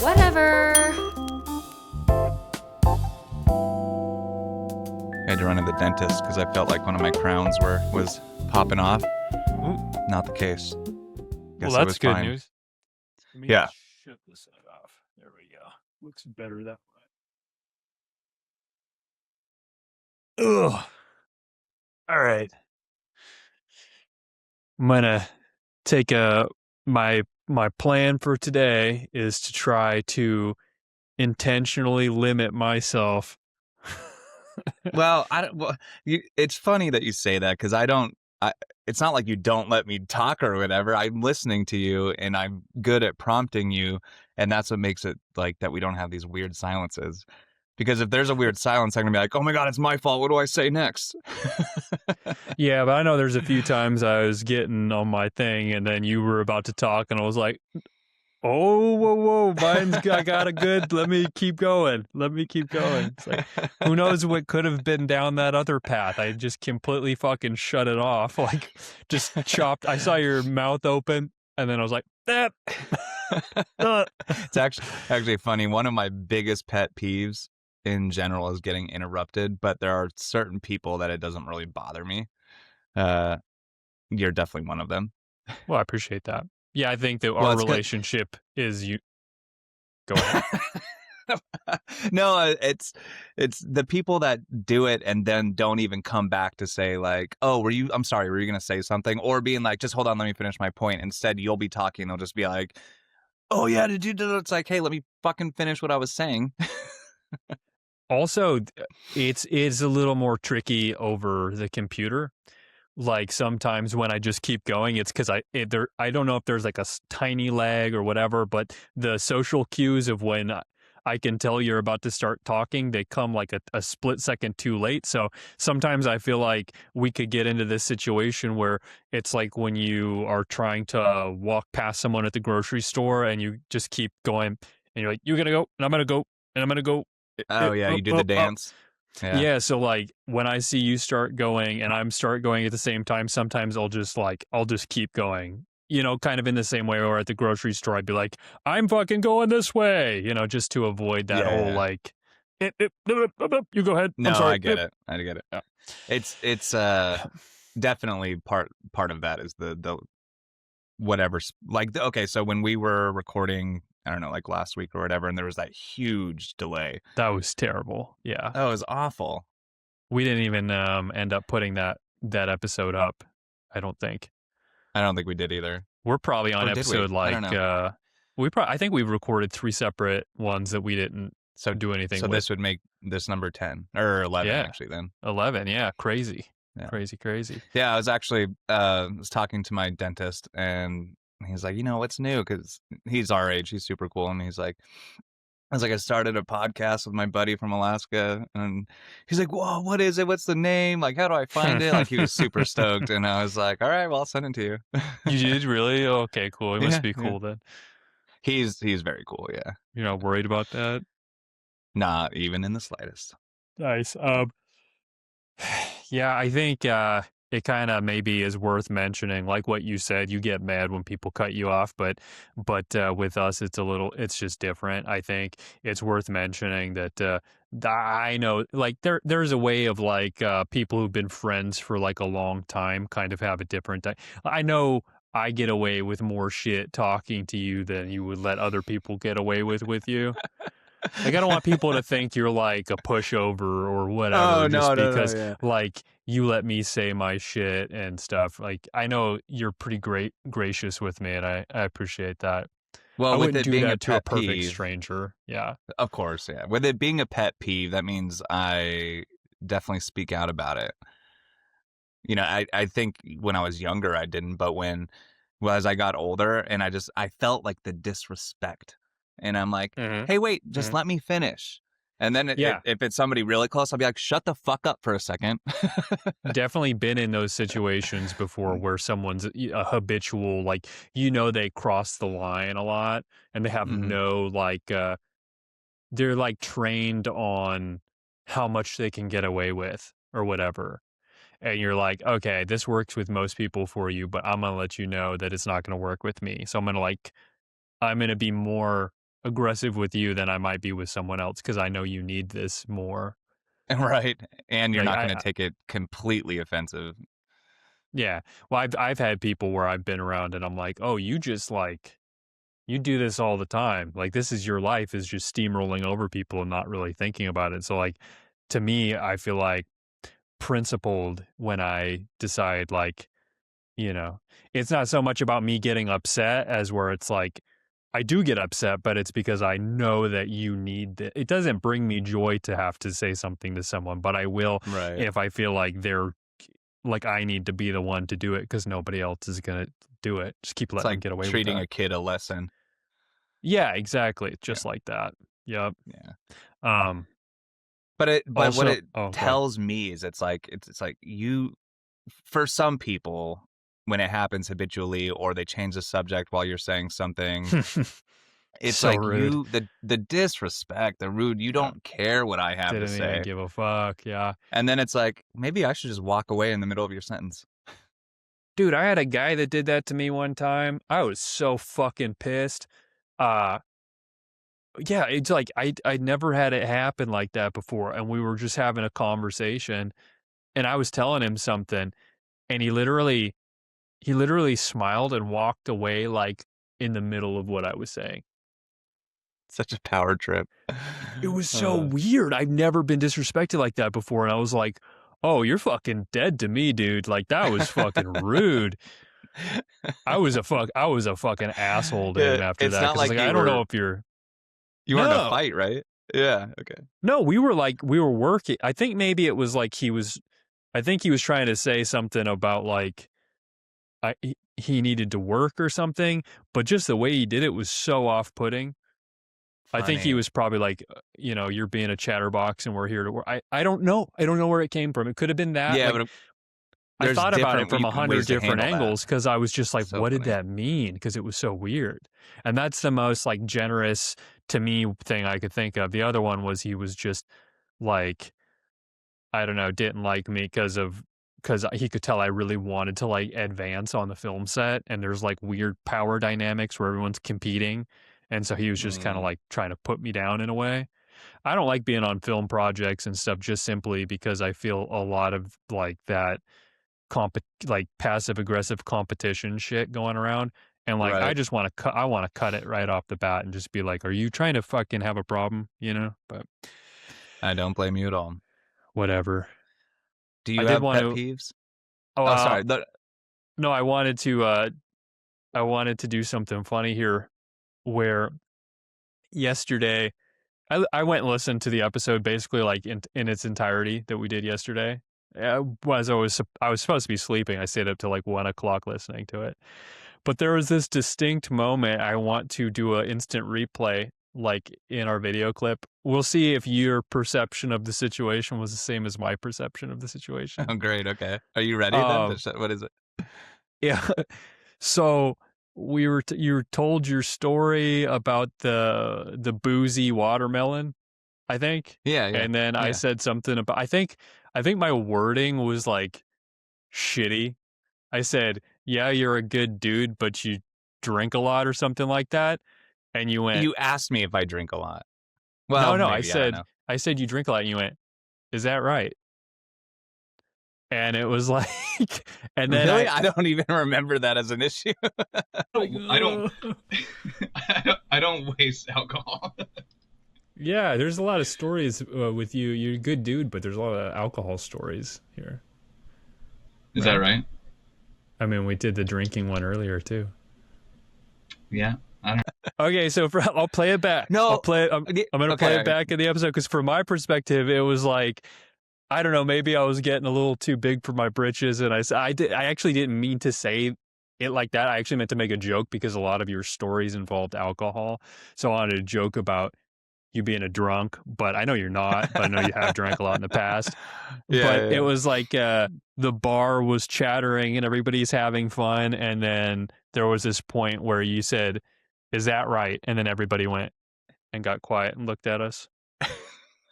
Whatever. I had to run to the dentist because I felt like one of my crowns was popping off. Ooh. Not the case. Well, Guess I that's was good fine. news. Let me Yeah. shut this side off. There we go. Looks better that way. Ugh. All right. I'm gonna take my plan for today is to try to intentionally limit myself. Well, it's funny that you say that because it's not like you don't let me talk or whatever. I'm listening to you and I'm good at prompting you. And that's what makes it like that we don't have these weird silences. Because if there's a weird silence, I'm going to be like, oh my God, it's my fault. What do I say next? Yeah, but I know there's a few times I was getting on my thing and then you were about to talk and I was like, oh, whoa, I got a good, let me keep going. It's like, who knows what could have been down that other path. I just completely fucking shut it off. Like, just chopped. I saw your mouth open and then I was like, It's actually funny. One of my biggest pet peeves in general is getting interrupted, but there are certain people that it doesn't really bother me. You're definitely one of them. Well, I appreciate that. Yeah, I think that our relationship is you. Go ahead. No, it's the people that do it and then don't even come back to say like, oh, I'm sorry, were you going to say something? Or being like, just hold on, let me finish my point. Instead, you'll be talking. They'll just be like, oh yeah, did you do it? It's like, hey, let me fucking finish what I was saying. Also, it's a little more tricky over the computer. Like sometimes when I just keep going, it's because I don't know if there's like a tiny lag or whatever, but the social cues of when I can tell you're about to start talking, they come like a split second too late. So sometimes I feel like we could get into this situation where it's like when you are trying to walk past someone at the grocery store and you just keep going and you're like, you're going to go and I'm going to go and I'm going to go. Oh yeah, you do the dance. Yeah, so like when I see you start going and I'm start going at the same time, sometimes I'll just keep going. You know, kind of in the same way, or at the grocery store, I'd be like, I'm fucking going this way, you know, just to avoid that whole like, you go ahead. No, I'm sorry. I get it. Yeah. It's definitely part of that is the whatever. Like, okay, so when we were recording, I don't know, like last week or whatever, and there was that huge delay. That was terrible. Yeah. That was awful. We didn't even end up putting that episode up, I don't think. I don't think we did either. We're probably on episode like I think we've recorded 3 separate ones that we didn't do anything with. So this would make this number 10 or 11 actually then. 11, yeah, crazy. Yeah. Crazy. Yeah, I was actually was talking to my dentist and he's like, you know, what's new? Because he's our age, he's super cool, and he's like, I started a podcast with my buddy from Alaska, and he's like, whoa, what is it? What's the name? Like, how do I find it? Like, he was super stoked, and I was like, all right, well, I'll send it to you. You did? Really? Okay, cool. It must be cool then. He's very cool, yeah. You're not worried about that? Not even in the slightest. Nice. Yeah, I think it kind of maybe is worth mentioning, like what you said, you get mad when people cut you off, but with us, it's just different. I think it's worth mentioning that I know, like there's a way of like people who've been friends for like a long time kind of have a different. I know I get away with more shit talking to you than you would let other people get away with you. Like, I don't want people to think you're like a pushover or whatever because like you let me say my shit and stuff. Like, I know you're pretty gracious with me, and I appreciate that. Well, I with wouldn't it do being that a to a pet perfect peeve, stranger. Yeah, of course, yeah. With it being a pet peeve, that means I definitely speak out about it. You know, I think when I was younger, I didn't, but as I got older, and I felt like the disrespect. And I'm like, hey, wait, just let me finish. And then if it's somebody really close, I'll be like, shut the fuck up for a second. Definitely been in those situations before where someone's a habitual, like, you know, they cross the line a lot and they have no, like, they're like trained on how much they can get away with or whatever. And you're like, okay, this works with most people for you, but I'm going to let you know that it's not going to work with me. So I'm going to be more aggressive with you than I might be with someone else because I know you need this more. Right. And you're Like not going to take it completely offensive. yeah. Well, I've had people where I've been around and I'm like, oh, you just like you do this all the time. Like this is your life is just steamrolling over people and not really thinking about it. So like to me, I feel like principled when I decide like, you know, it's not so much about me getting upset as where it's like I do get upset, but it's because I know that you need it doesn't bring me joy to have to say something to someone, but I will Right. if I feel like they're like I need to be the one to do it because nobody else is gonna do it. Just keep It's letting them like get away with treating that. a kid a lesson. Yeah, exactly. Yeah. Just like that. Yep. Yeah. Um, But what also, it oh, go tells me is it's like you, for some people, when it happens habitually or they change the subject while you're saying something, ahead. it's So like rude. the disrespect, the rude, you Yeah. don't care what I have to Didn't even say. give a fuck. Yeah. And then it's like, maybe I should just walk away in the middle of your sentence. Dude, I had a guy that did that to me one time. I was so fucking pissed. Uh, yeah, it's like I never had it happen like that before, and we were just having a conversation, and I was telling him something, and he literally smiled and walked away like in the middle of what I was saying. Such a power trip. It was so Uh, weird. I've never been disrespected like that before, and I was like, "Oh, you're fucking dead to me, dude. Like that was fucking rude." I was a fucking asshole to yeah, him after it's that not because I was like like, I don't know if you're you weren't in a no. fight, right? Yeah. Okay. No, we were working. I think maybe it was like I think he was trying to say something about like he needed to work or something, but just the way he did it was so off-putting. I think he Funny. was probably like, you're being a chatterbox and we're here to work. I don't know. I don't know where it came from. It could have been that. Yeah, Like but I there's thought about it different from a hundred ways to different handle that. angles because I was just like, So what did funny. that mean? Because it was so weird. And that's the most like generous to me thing I could think of. The other one was he was just like, I don't know, didn't like me because he could tell I really wanted to like advance on the film set. And there's like weird power dynamics where everyone's competing. And so he was just kind of Mm, like trying to put me down in a way. I don't like being on film projects and stuff just simply because I feel a lot of like that like passive aggressive competition shit going around. And like I right. just want to cut it right off the bat and just be like, are you trying to fucking have a problem? But I don't blame you at all. whatever. Do I you did have want pet to peeves? oh Oh, sorry. no, I wanted to do something funny here where yesterday I went and listened to the episode basically like in its entirety that we did yesterday. I was supposed to be sleeping. I stayed up till like 1 o'clock listening to it. But there was this distinct moment I want to do an instant replay like in our video clip. We'll see if your perception of the situation was the same as my perception of the situation. Oh, great. Okay. Are you ready then? Um What is it? yeah. So you were told your story about the boozy watermelon, I think. Yeah, yeah, And then I yeah. said something about I think my wording was like shitty. I said, "Yeah, you're a good dude, but you drink a lot or something like that." And you went, You asked me if I drink a lot. Well, "No, no." maybe, I don't know. I said you drink a lot. And you went, "Is that right?" And it was like, and then Really? I don't even remember that as an issue. like, I don't I don't waste alcohol. yeah, there's a lot of stories with you. You're a good dude, but there's a lot of alcohol stories here, Is that right? right? I mean, we did the drinking one earlier too. Yeah. I don't Okay, so I'll play it back. No. I'm gonna play it Okay. back in the episode because from my perspective, it was like I don't know, maybe I was getting a little too big for my britches, and I actually didn't mean to say it like that. I actually meant to make a joke because a lot of your stories involved alcohol, so I wanted to joke about you being a drunk, but I know you're not, but I know you have drank a lot in the past. Yeah, But yeah, it yeah. was like the bar was chattering and everybody's having fun, and then there was this point where you said, "Is that right?" And then everybody went and got quiet and looked at us.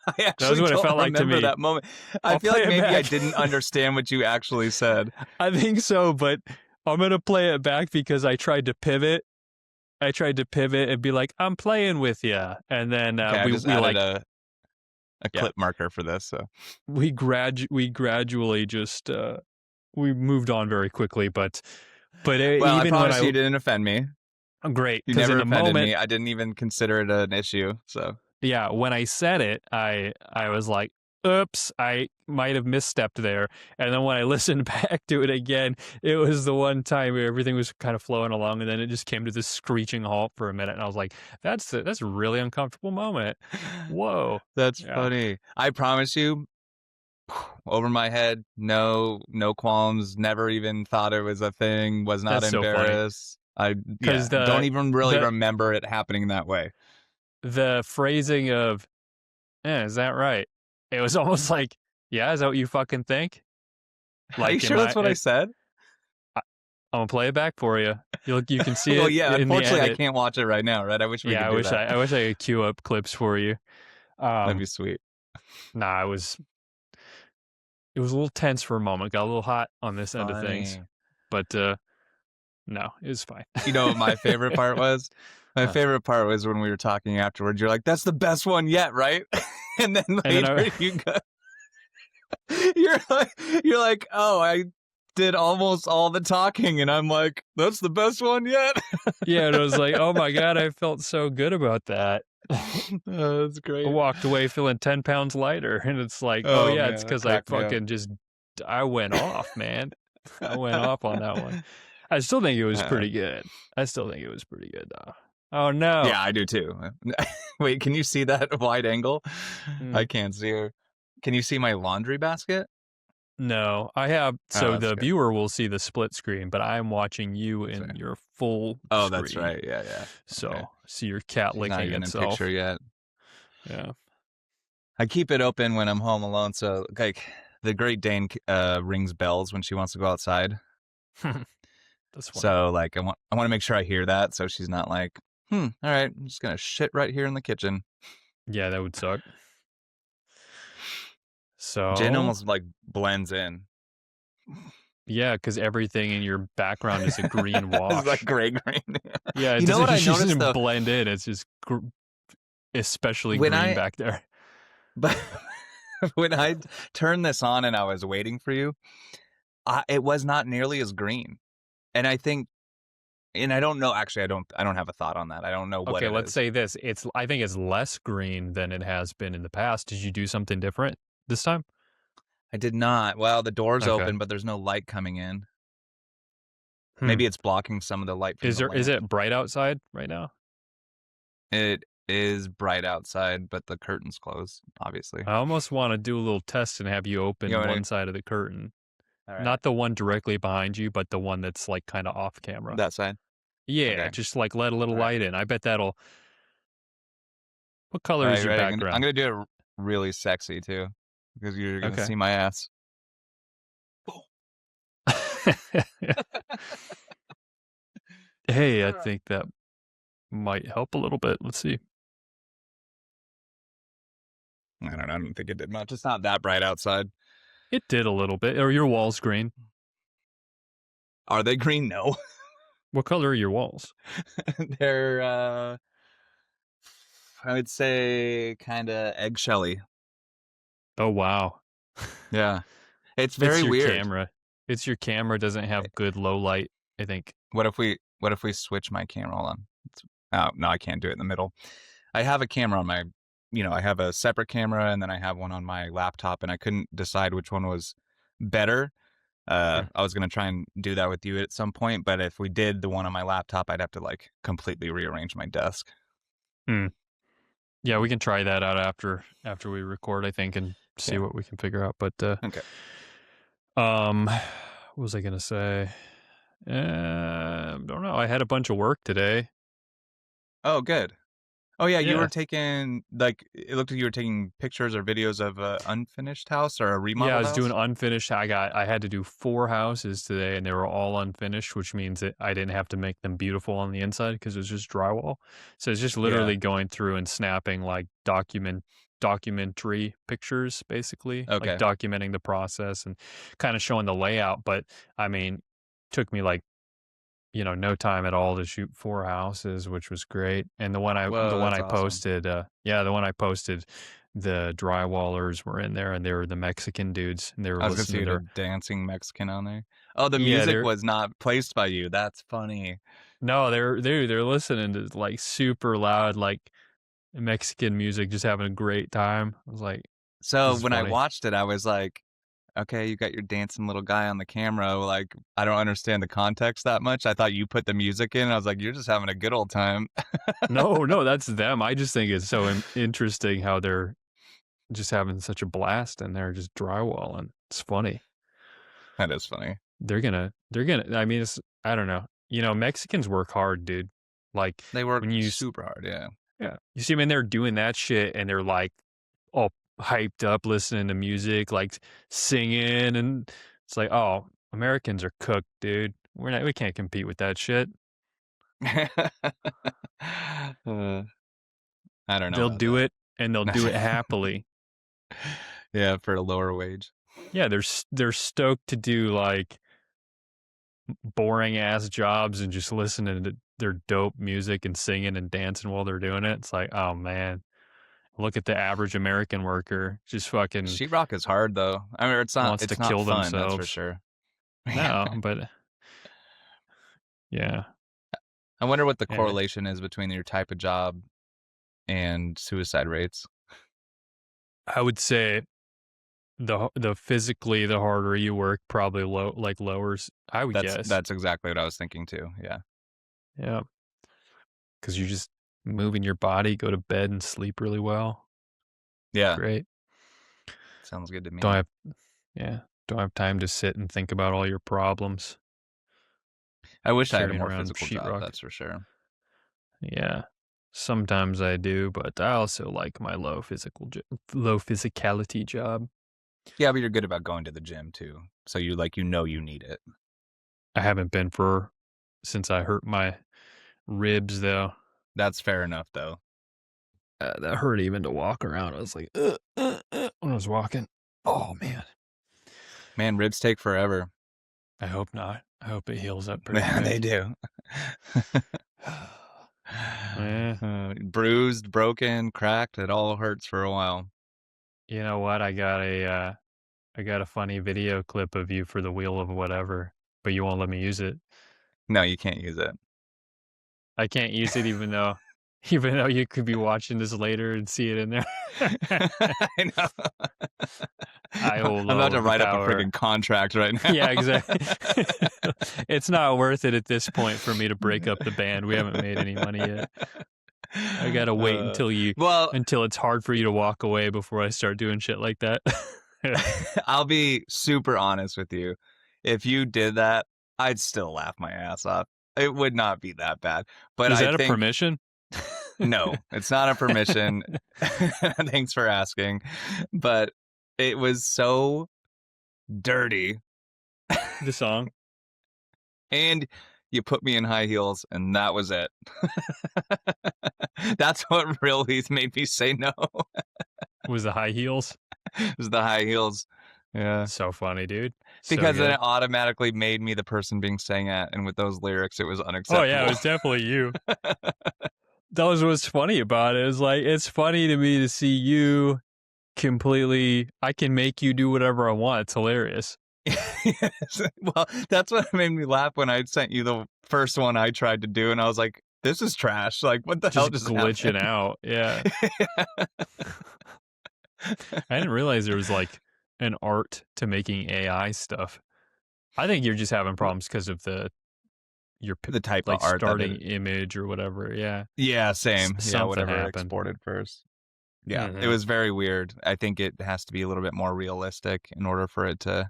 I That was actually what it don't felt like to remember me. that moment. I I'll feel play like it maybe I back. didn't understand what you actually said. I think so, but I'm gonna play it back because I tried to pivot I tried to pivot and be like, I'm playing with you. And then Okay, I just we added like, a yeah, clip marker for this. So we gradually just, we moved on very quickly. But well, I even when promise you didn't offend me. great, You because in never the offended moment, me. I didn't even consider it an issue. So yeah, when I said it, I was like, "Oops, I might have misstepped there." And then when I listened back to it again, it was the one time where everything was kind of flowing along, and then it just came to this screeching halt for a minute, and I was like, that's a really uncomfortable moment. Whoa, that's yeah, funny. I promise you, over my head, no qualms. Never even thought it was a thing. Was not that's so funny embarrassed. I because yeah, don't even really the remember it happening that way. the phrasing of, is that right? It was almost like, yeah, is that what you fucking think? Are you Like, sure that's what I said? I, I'm gonna play it back for you. You can see Well, it yeah. in the Unfortunately, I edit. can't watch it right now. Right? I wish we Yeah, could do that. I wish I could queue up clips for you. That'd be Um, sweet. nah, it was a little tense for a moment. Got a little hot on this end of things, Funny. but no, it was fine. You know what my favorite part was? My Uh, favorite part was when we were talking afterwards. You're like, "That's the best one yet, right?" And then and then later you go, you're like, "Oh, I did almost all the talking," and I'm like, "That's the best one yet." yeah, and I was like, oh my god, I felt so good about that. Oh, that's I great. walked away feeling 10 pounds lighter, and it's like, oh Oh yeah, it's man, that because I cracked me up. fucking just I went off, man. I went off on that one. I still think it was Uh, pretty good. I still think it was pretty good though. Oh no. yeah, I do too. Wait, can you see that wide angle? I Mm. can't see her. Can you see my laundry basket? No, I have. Oh, So that's the good. viewer will see the split screen, but I'm watching you That's in right. your full Oh, that's screen. right. Yeah, yeah. Okay. So see your cat She's not licking even in picture itself. yet. Yeah. I keep it open when I'm home alone, so like the Great Dane rings bells when she wants to go outside. That's funny. So like I want to make sure I hear that, so she's not like, all right, I'm just gonna shit right here in the kitchen. Yeah, that would suck. Jen So almost like blends in. yeah, because everything in your background is a green It's like wash. gray green. Yeah, it You know doesn't. what I She noticed doesn't though? blend in. It's just especially When green I back there. but when I turned this on and I was waiting for you, it was not nearly as green. And I think, and I don't know. Actually, I don't have a thought on that. I don't know what Okay, it let's is. say this. I think it's less green than it has been in the past. Did you do something different this time? I did not. Well, the door's Okay. open, but there's no light coming in. Hmm. Maybe it's blocking some of the light from the Is lamp. it bright outside right now? It is bright outside, but the curtain's closed, obviously. I almost want to do a little test and have you You know open what I one mean? side of the curtain. All right. Not the one directly behind you, but the one that's like kind of off camera. That side? Yeah, Okay. just like let a little All right. light in. I bet that'll. What color All right, is you your ready? I'm background? gonna do it really sexy too, because you're gonna Okay. see my ass. Hey, I I think that might help a little bit. Let's see. don't know. I don't think it did much. It's not that bright outside. It did a little bit. Are your walls green? Are they green? No. What color are your walls? They're I would say kind of eggshelly. Oh wow. Yeah. It's It's very your weird. camera. It's your camera doesn't have good low light, I think. What if we switch my camera? Hold on. Oh, no, I can't do it in the middle. I have a camera on my, I have a separate camera and then I have one on my laptop and I couldn't decide which one was better. Hmm. I was going to try and do that with you at some point, but if we did the one on my laptop, I'd have to like completely rearrange my desk. Hmm. Yeah, we can try that out after we record, I think, and see Okay. what we can figure out. But Okay. what was I gonna say? Don't know. I had a bunch of work today. Oh, good. Oh yeah, you were Yeah. taking like it looked like you were taking pictures or videos of a unfinished house or a Yeah, I remodeled was doing house. unfinished. I had to do 4 houses today, and they were all unfinished, which means that I didn't have to make them beautiful on the inside because it was just drywall. So it's just Yeah. literally going through and snapping like documentary pictures, basically, like Okay. documenting the process and kind of showing the layout. But I mean, took me like no time at all to shoot 4 houses, which was great. And the Whoa, one that's I awesome. posted, yeah, the one I posted, the drywallers were in there and they were the Mexican dudes and they were I was gonna see listening you had a to dancing Mexican on there. Oh, the yeah, music they're was not placed by you. That's funny. no, they're listening to like super loud like Mexican music, just having a great time. I was like, So this is when I funny. watched it, I was like, okay, you got your dancing little guy on the camera. Like, I don't understand the context that much. I thought you put the music in. I was like, you're just having a good old time. No, no, that's them. I just think it's so interesting how they're just having such a blast and they're just drywalling. It's funny. That is funny. I mean, I don't know. Mexicans work hard, dude. Like They work when super hard. Yeah. yeah, you see them in there doing that shit and they're like all hyped up listening to music, like singing. And it's like, oh, Americans are cooked, dude. We can't compete with that shit. uh, I don't know They'll about do that. it and they'll do it happily. Yeah, for a lower wage. Yeah, they're stoked to do like boring ass jobs and just listening to their dope music and singing and dancing while they're doing it. It's like, oh man, look at the average American worker just fucking Sheetrock is hard though. I mean, wants to it's not kill fun, that's for themselves. sure. No, but yeah, I wonder what the yeah. correlation is between your type of job and suicide rates. I would say the physically the harder you work, probably lowers. I would guess. That's exactly what I was thinking too. Yeah. Yeah, because you're just moving your body, go to bed and sleep really well. Yeah. Great. Sounds good to Don't me. have yeah. Don't have time to sit and think about all your problems I wish I had a carrying more around physical job, sheetrock. that's for sure. Yeah. Sometimes I do, but I also like my low physicality job. Yeah, but you're good about going to the gym too. So you need it. I haven't been for since I hurt my ribs though. That's fair enough though. That hurt even to walk around. I was like, when I was walking. Oh man. Man, ribs take forever. I hope not. I hope it heals up pretty Yeah, they quick. do. Yeah. Bruised, broken, cracked, it all hurts for a while. You know what? I got a funny video clip of you for the wheel of whatever, but you won't let me use it. No, you can't use it. I can't use it even though even though you could be watching this later and see it in there. I know. I hold I'm about all to of the write up a power. freaking contract right Yeah, now. exactly. It's not worth it at this point for me to break up the band. We haven't made any money yet. I gotta wait Uh, until well, it's hard for you to walk away before I start doing shit like that. I'll be super honest with you. If you did that, I'd still laugh my ass off. It would not be that bad. But Is I that a think, permission? no, it's not a permission. Thanks for asking. But it was so dirty. The song And you put me in high heels, and that was it. That's what really made me say no. was the high heels. Was the high heels. Yeah. So funny, dude. So Because then good. it automatically made me the person being sang at, and with those lyrics, it was Oh yeah, it unacceptable. was definitely you. That was what's funny about it. It's like it's funny to me to see you completely. I can make you do whatever I want. It's hilarious. Yes. Well, that's what made me laugh when I sent you the first one I tried to do, and I was like, "This is trash! Like, what the hell Just just glitching happened?" out. Yeah. I didn't realize there was like an art to making AI stuff. I think you're just having problems because of your The type of like art that starting it. image or whatever. Yeah. Yeah, same. Yeah, Something whatever happened. exported first. Yeah, it Hmm. was very weird. I think it has to be a little bit more realistic in order for it to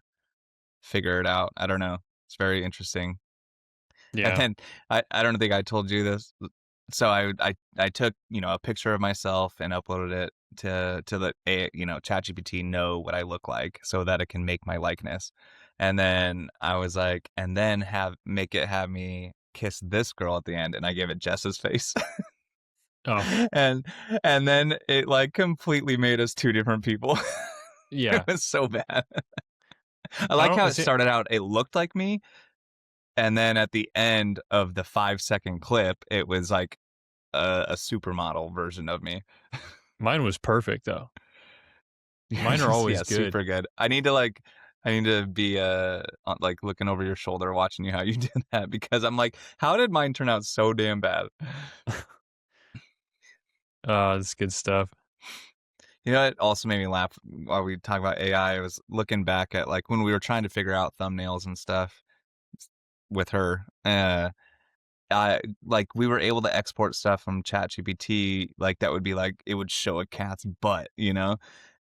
figure it out. I don't know. It's very interesting. And Yeah. then I don't think I told you this. So I took, a picture of myself and uploaded it to the ChatGPT know what I look like so that it can make my likeness. And then I was like, and then have me kiss this girl at the end, and I gave it Jess's face. Oh, and and then it like completely made us two different people. It yeah. was so bad. I I like how don't it see. started out, it looked like me, And then at the end of the 5-second clip, it was like a supermodel version of me. Mine was perfect though. Yeah, Mine are always yeah, good. super good. I need to be like looking over your shoulder watching you how you did that because I'm like, how did mine turn out so damn bad? It's good stuff. You know, it also made me laugh while we talk about AI. I was looking back at like when we were trying to figure out thumbnails and stuff with her. I like we were able to export stuff from ChatGPT, like that would be like it would show a cat's butt, you know?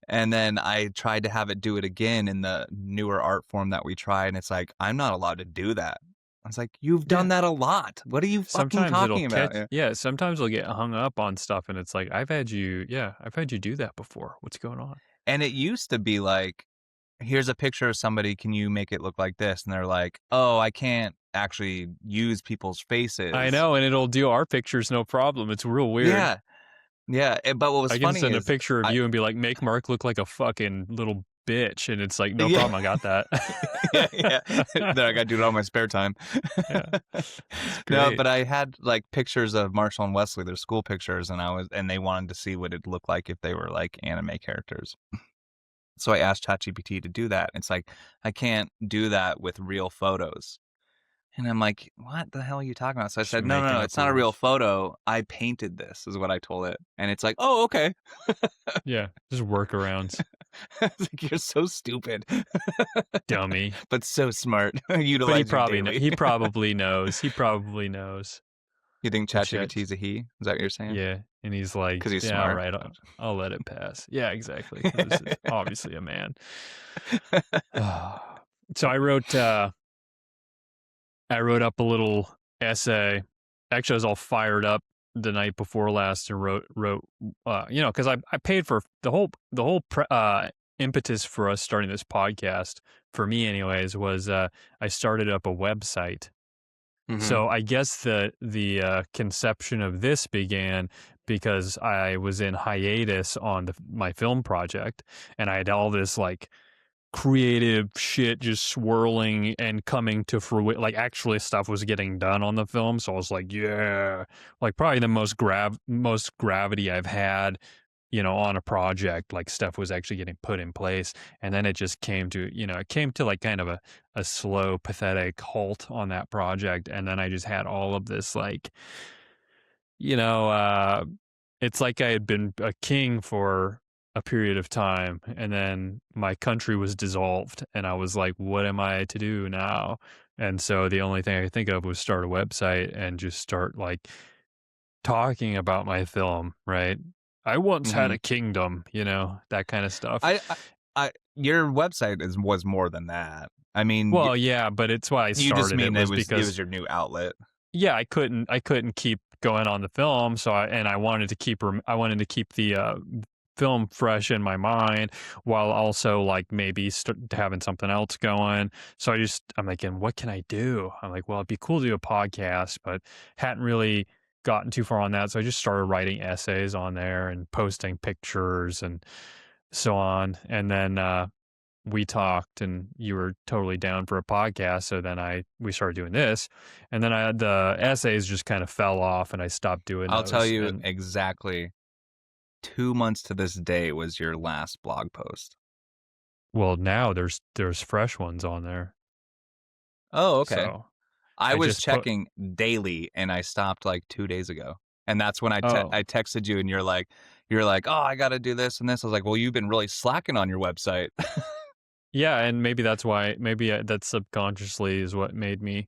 And then I tried to have it do it again in the newer art form that we tried, and it's like, I'm not allowed to do that. I was like, you've done Yeah. that a lot. What are you fucking Sometimes it'll talking about? catch yeah, sometimes it'll get hung up on stuff and it's like, I've had you do that before. What's going on? And it used to be like, here's a picture of somebody, can you make it look like this? And they're like, oh, I can't actually use people's I faces. know, and it'll do our pictures no problem. It's real weird. Yeah. Yeah. But what was I can funny send a is picture of I you and be like, "Make Mark look like a fucking little bitch," and it's like, "No yeah. problem, I got that." Yeah, yeah. Then I gotta do it all in my spare time. Yeah, it's No, great. but I had like pictures of Marshall and Wesley, their school pictures, and they wanted to see what it'd look like if they were like anime characters. So I asked ChatGPT to do that. It's like I can't do that with real photos. And I'm like, what the hell are you talking about? So I Just said, no, no, making no, up it's not a real rules. photo. I painted this, is what I told it. And it's like, oh, okay. Yeah, just workarounds. It's like, you're so stupid, Dummy. but so smart. I But utilize you daily. he probably knows. He probably knows. You think But yet, ChatGPT is a he? Is that what you're saying? yeah, and he's like, Because he's "Yeah, all smart. right, I'll let it pass." Yeah, exactly. Because this is obviously a man. So I wrote up a little essay. Actually, I was all fired up the night before last and wrote because I paid for the whole impetus for us starting this podcast, for me anyways, was I started up a website. Hmm. So I guess the conception of this began because I was in hiatus on my film project, and I had all this like creative shit just swirling and coming to fruition. Like actually stuff was getting done on the film. So I was like, yeah, like probably the most gravity I've had, on a project. Like stuff was actually getting put in place. And then it just came to, it came to like kind of a slow, pathetic halt on that project. And then I just had all of this like, you know, uh it's like I had been a king for a period of time, and then my country was dissolved, and I was like, "What am I to do now?" And so the only thing I could think of was start a website and just start like talking about my film. Right? I once had Hmm. a kingdom, that kind of stuff. I, I, your website was more than that. I mean, Well, yeah, but it's why I you just started it mean was it because was your new outlet. yeah, I couldn't keep going on the film, so I wanted to keep the film fresh in my mind while also like maybe having something else going. So I'm thinking, what can I do? I'm like, well, it'd be cool to do a podcast, but hadn't really gotten too far on that. So I just started writing essays on there and posting pictures and so on. And then we talked and you were totally down for a podcast. So then we started doing this, and then the essays just kind of fell off and I stopped doing I'll tell those. you And exactly 2 months to this day was your last blog post. well, now there's fresh ones on there. Oh, okay. So I I was just put, checking daily and I stopped like 2 days ago. And that's when oh, I texted you and you're like, oh, I got to do this and this. I was like, well, you've been really slacking on your website. yeah. And maybe that's why, maybe that subconsciously is what made me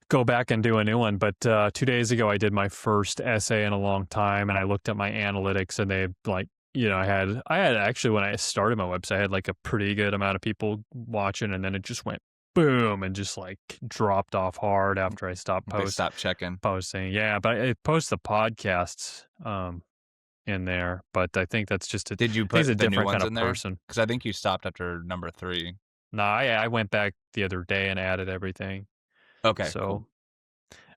go back and do a new one. But 2 days ago, I did my first essay in a long time, and I looked at my analytics, and they like, I had actually when I started my website, I had like a pretty good amount of people watching, and then it just went boom and just like dropped off hard after I stopped They stopped checking. posting. Yeah, but I post the podcasts in there, but I think that's just Did you I think it's put a the new different kind ones of in there? person. Because I think you stopped after number 3. No, I went back the other day and added everything. Okay, cool. So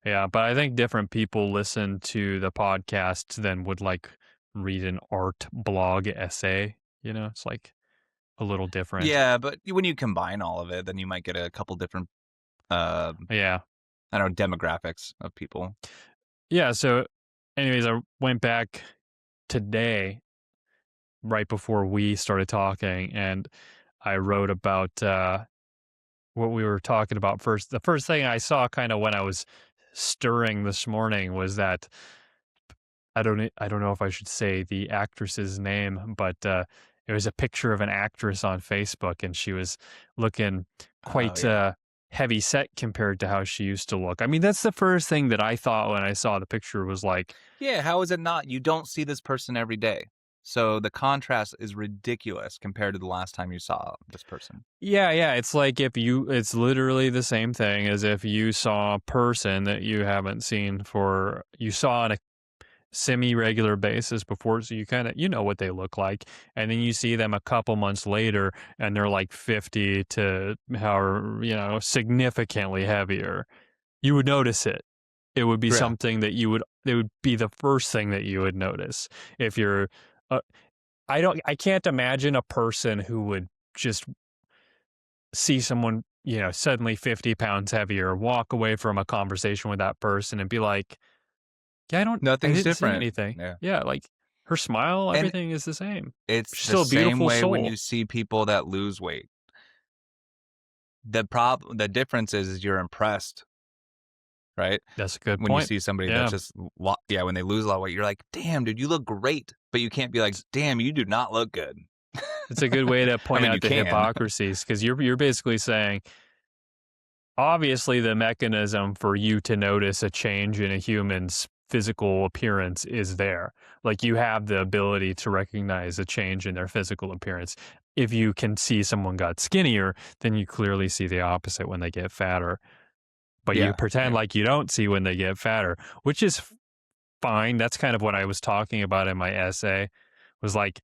yeah, but I think different people listen to the podcast than would like read an art blog essay. It's like a little different. Yeah, but when you combine all of it, then you might get a couple different um, Yeah. I don't know, demographics of people. Yeah, so anyways, I went back today right before we started talking, and I wrote about, what we were talking about first. The first thing I saw kinda when I was stirring this morning was that I don't know if I should say the actress's name, but, it was a picture of an actress on Facebook, and she was looking Oh quite, yeah. heavy set compared to how she used to look. I mean, that's the first thing that I thought when I saw the picture was like, Yeah, how is it not? You don't see this person every day. So the contrast is ridiculous compared to the last time you saw this person. yeah, yeah, it's like if you it's literally the same thing as if you saw a person that you haven't seen for you saw on a semi-regular basis before, so you kinda you know what they look like, and then you see them a couple months later, and they're like 50 to however, significantly heavier. You would notice it. It would be Yeah. something that you would it would be the first thing that you would notice. If you're uh, I can't imagine a person who would just see someone, suddenly 50 pounds heavier, walk away from a conversation with that person and be like, "Yeah, I Nothing's didn't see different. anything." Yeah. Yeah, like, her smile, And everything is the same. it's She's the still a same beautiful way when soul. you see people that lose weight. The difference is you're impressed, right? That's a good When you point. see somebody that's Yeah. just yeah, when they lose a lot of weight, you're like, "Damn, dude, you look great." But you can't be like, It's "Damn, you do not look good." it's a good way to I point mean, you out the can. hypocrisies because you're basically saying, obviously, the mechanism for you to notice a change in a human's physical appearance is there. Like, you have the ability to recognize a change in their physical appearance. If you can see someone got skinnier, then you clearly see the opposite when they get fatter. But you Yeah, pretend yeah. like you don't see when they get fatter, which is fine. That's kind of what I was talking about in my essay, was like,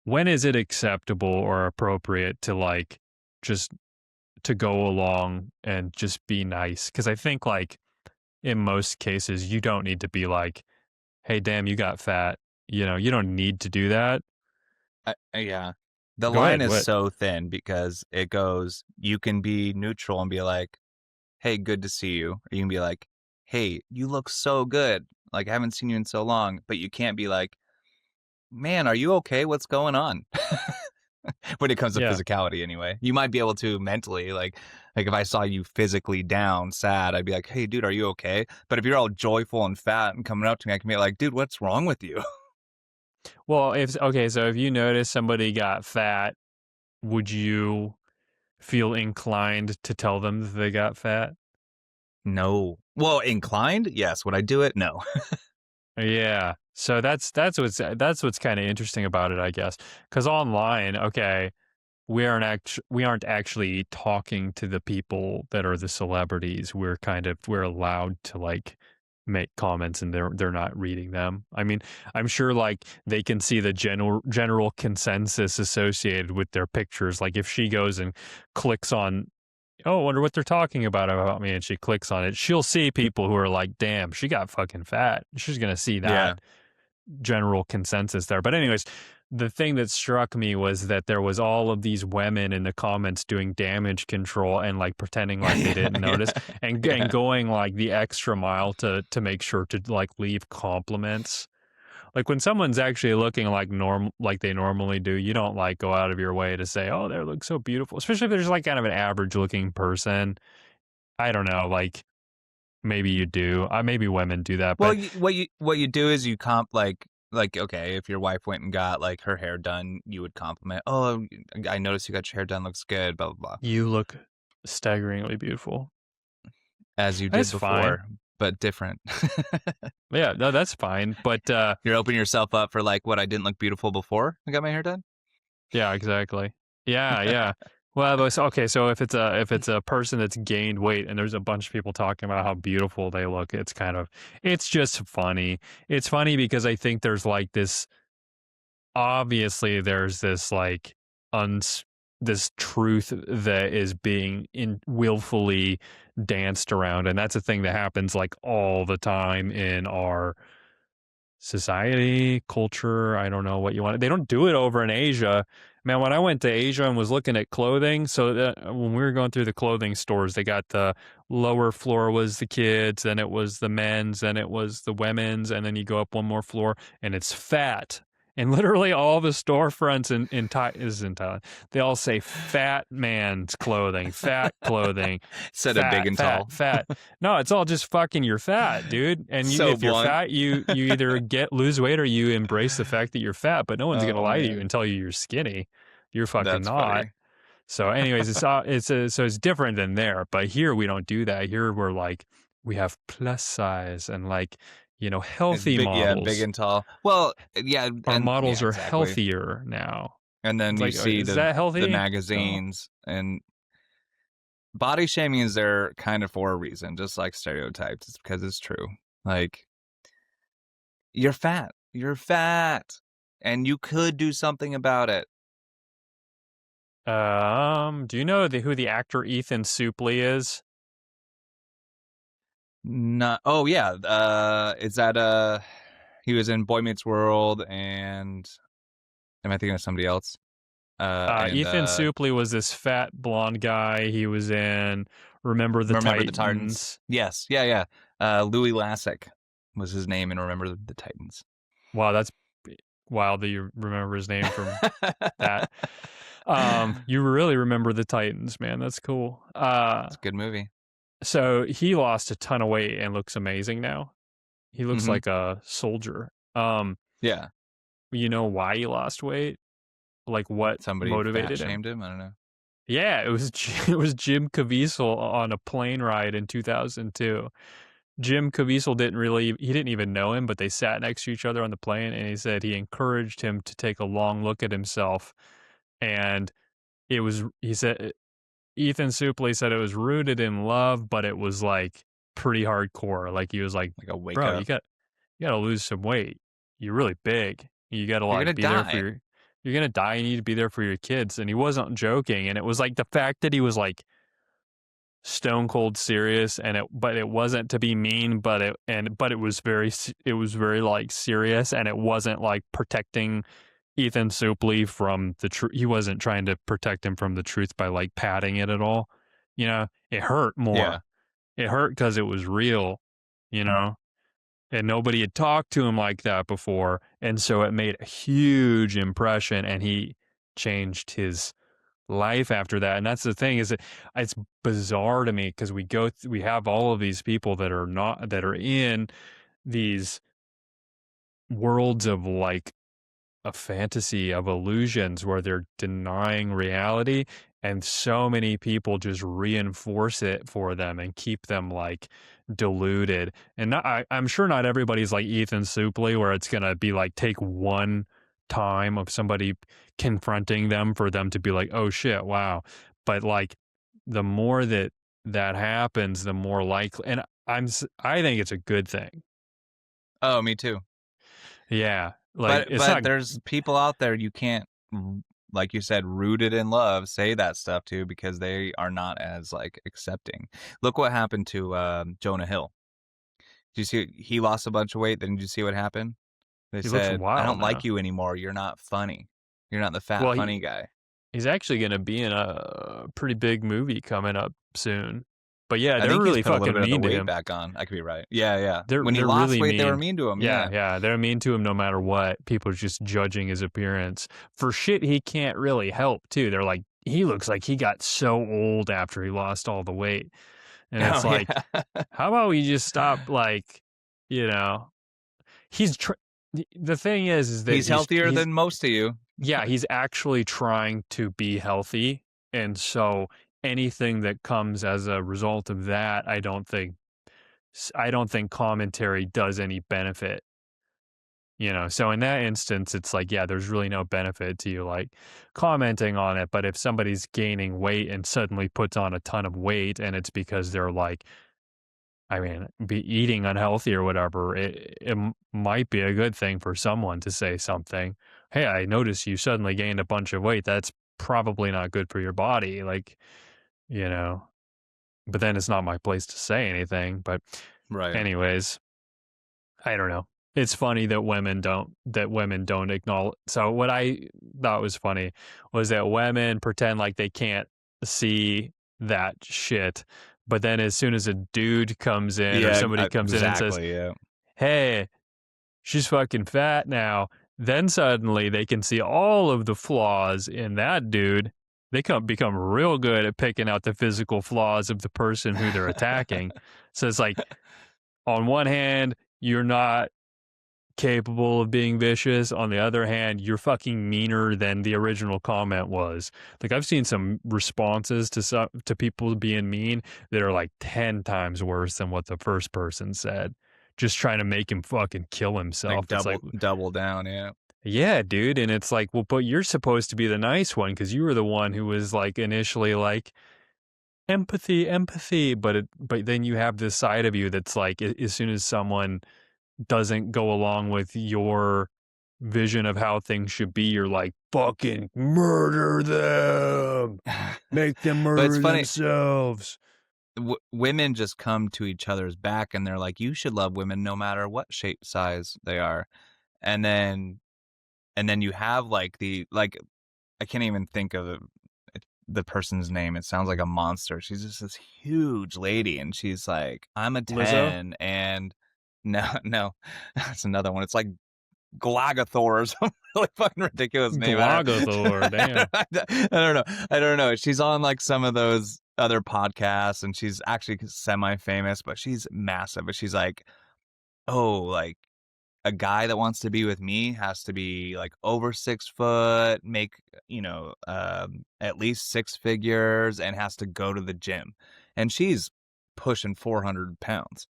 when is it acceptable or appropriate to like just to go along and just be nice? Because I think like in most cases you don't need to be like, hey, damn, you got fat. You don't need to do that. Yeah. The Go line ahead. is What? so thin because it goes, you can be neutral and be like, "Hey, good to see you." Or you can be like, "Hey, you look so good. Like, I haven't seen you in so long." But you can't be like, "Man, are you okay? What's going on?" When it comes to Yeah. physicality anyway. You might be able to mentally, like if I saw you physically down, sad, I'd be like, "Hey, dude, are you okay?" But if you're all joyful and fat and coming up to me, I can be like, "Dude, what's wrong with you?" Well, if okay, so if you notice somebody got fat, would you feel inclined to tell them that they got fat? No. Well, inclined? Yes. Would I do it? No. Yeah. So that's what's kind of interesting about it, I guess. Because online, okay, we aren't actually talking to the people that are the celebrities. We're allowed to like make comments and they're not reading them. I mean, I'm sure like they can see the general consensus associated with their pictures. Like if she goes and clicks on, oh, I wonder what they're talking about me, and she clicks on it, she'll see people who are like, damn, she got fucking fat. She's gonna see that Yeah. general consensus there. But anyways, the thing that struck me was that there was all of these women in the comments doing damage control and like pretending like they Yeah. didn't Yeah. notice and Yeah. going like the extra mile to make sure to like leave compliments. Like when someone's actually looking like like they normally do, you don't like go out of your way to say, "Oh, they look so beautiful." Especially if there's like kind of an average looking person. I don't know, like maybe you do. Maybe women do that, Well, but what you do is you like okay, if your wife went and got like her hair done, you would compliment. Oh, I noticed you got your hair done. Looks good. Blah blah blah. you look staggeringly beautiful. As you did That's fine. before, but different. Yeah, no, that's fine. But You're opening yourself up for like what I didn't look beautiful before I got my hair done. yeah, exactly. Yeah, yeah. Well, okay. So if it's a person that's gained weight and there's a bunch of people talking about how beautiful they look, it's just funny. It's funny because I think there's like this. Obviously, there's this like uns this truth that is being in willfully danced around, and that's a thing that happens like all the time in our society, culture. I don't know what you want. They don't do it over in Asia. Man, when I went to Asia and was looking at clothing, so that when we were going through the clothing stores, they got the lower floor was the kids, then it was the men's, then it was the women's, and then you go up one more floor and it's fat. And literally all the storefronts in Thailand, they all say fat man's clothing, Said a big and tall. fat. No, it's all just fucking you're fat, dude. And So if you're blunt. fat, you either lose weight or you embrace the fact that you're fat. But no one's gonna Oh lie to you man, and tell you you're skinny. You're fucking that's not. funny. So, anyways, so it's different than there. But here we don't do that. Here we're like we have plus size and like It's healthy big, yeah, big models. and tall. Well, yeah, Our and models yeah, are exactly. healthier now. And then It's you like, see is the that the healthy? No. magazines, and body shaming is there kind of for a reason, just like stereotypes. It's because it's true. Like, you're fat, and you could do something about it. Do you know who the actor Ethan Suplee is? No, oh yeah, is that he was in Boy Meets World, and am I thinking of somebody else? And Ethan Suplee was this fat blonde guy. He was in Remember the Remember the Titans? Titans. Yes, yeah, yeah. Louis Lasek was his name in Remember the Titans. Wow, that's wild that you remember his name from that. You really remember the Titans, man. That's cool. It's a good movie. So he lost a ton of weight and looks amazing now. He looks Hmm. like a soldier. Yeah, You know why he lost weight? Like what somebody fat motivated him? shamed him. I don't know. Yeah, it was it was Jim Caviezel on a plane ride in 2002. Jim Caviezel he didn't even know him, but they sat next to each other on the plane, and he said he encouraged him to take a long look at himself. And he said, Ethan Suplee said it was rooted in love, but it was like pretty hardcore. Like he was like, Like a wake bro, up. you got to lose some weight. You're really big. You got to You're like gonna be there die. you're going to die. You need to be there for your kids. And he wasn't joking. And it was like the fact that he was like, stone cold serious but it wasn't to be mean but it was very like serious and it wasn't like protecting Ethan Suplee from the truth. He wasn't trying to protect him from the truth by like padding it at all. It hurt Yeah, more. It hurt because it was real, you know, and nobody had talked to him like that before, and so it made a huge impression, and he changed his life after that. And that's the thing is that it's bizarre to me because we have all of these people that are in these worlds of like a fantasy of illusions where they're denying reality, and so many people just reinforce it for them and keep them like deluded. And I'm sure not everybody's like Ethan Suplee where it's gonna be like take one time of somebody confronting them for them to be like, oh shit, wow. But like the more that happens, the more likely. And I think it's a good thing. oh, me too. Yeah, like But it's not. there's people out there you can't, like you said, rooted in love, say that stuff to, because they are not as like accepting. Look what happened to Jonah Hill. Did you see he lost a bunch of weight? Then did you see what happened? They He looks said, "I wild don't like now. you anymore. You're not funny. You're not the fat Well, funny guy." he's actually going to be in a pretty big movie coming up soon. But yeah, I they're think he's really put a little fucking bit of the mean to weight him. back on. I could be right. Yeah, yeah. When he They're lost really weight, they were mean. mean to him. Yeah, Yeah. yeah, they're mean to him no matter what. People are just judging his appearance for shit he can't really help too. They're like, he looks like he got so old after he lost all the weight, and it's Oh like, yeah. how about we just stop? Like, you know, he's tr- the thing is that He's healthier he's than most of you. yeah, he's actually trying to be healthy. And so anything that comes as a result of that, I don't think commentary does any benefit, So in that instance, it's like, yeah, there's really no benefit to you like commenting on it. But if somebody's gaining weight and suddenly puts on a ton of weight and it's because they're like, I mean, be eating unhealthy or whatever, might be a good thing for someone to say something. Hey, I noticed you suddenly gained a bunch of weight. That's probably not good for your body. Like, you know, but then it's not my place to say anything. But, Right. anyways, I don't know. It's funny that women don't acknowledge. So what I thought was funny was that women pretend like they can't see that shit, but then as soon as a dude comes in or Yeah, somebody comes in and says, exactly. Yeah. "Hey, she's fucking fat now," then suddenly they can see all of the flaws in that dude. They become real good at picking out the physical flaws of the person who they're attacking. So it's like, on one hand, you're not capable of being vicious. On the other hand, you're fucking meaner than the original comment was. Like, I've seen some responses to people being mean that are like 10 times worse than what the first person said. Just trying to make him fucking kill himself. Like It's like, double down. Yeah. yeah, dude. And it's like, well, but you're supposed to be the nice one because you were the one who was like initially like empathy, empathy. But then you have this side of you that's like, as soon as someone doesn't go along with your vision of how things should be, you're like, fucking murder them, make them But it's murder funny. themselves. Women just come to each other's back and they're like, you should love women no matter what shape, size they are. And then you have like I can't even think of the person's name. It sounds like a monster. She's just this huge lady, and she's like, "I'm a Lizzo? 10," and no, no, that's another one. It's like Glagathor or some really fucking ridiculous name. Glagathor, damn. I don't know. I don't know. She's on like some of those other podcasts, and she's actually semi-famous, but she's massive. But she's like, "Oh, like a guy that wants to be with me has to be like over 6 foot, make, at least six figures, and has to go to the gym." And she's pushing 400 pounds.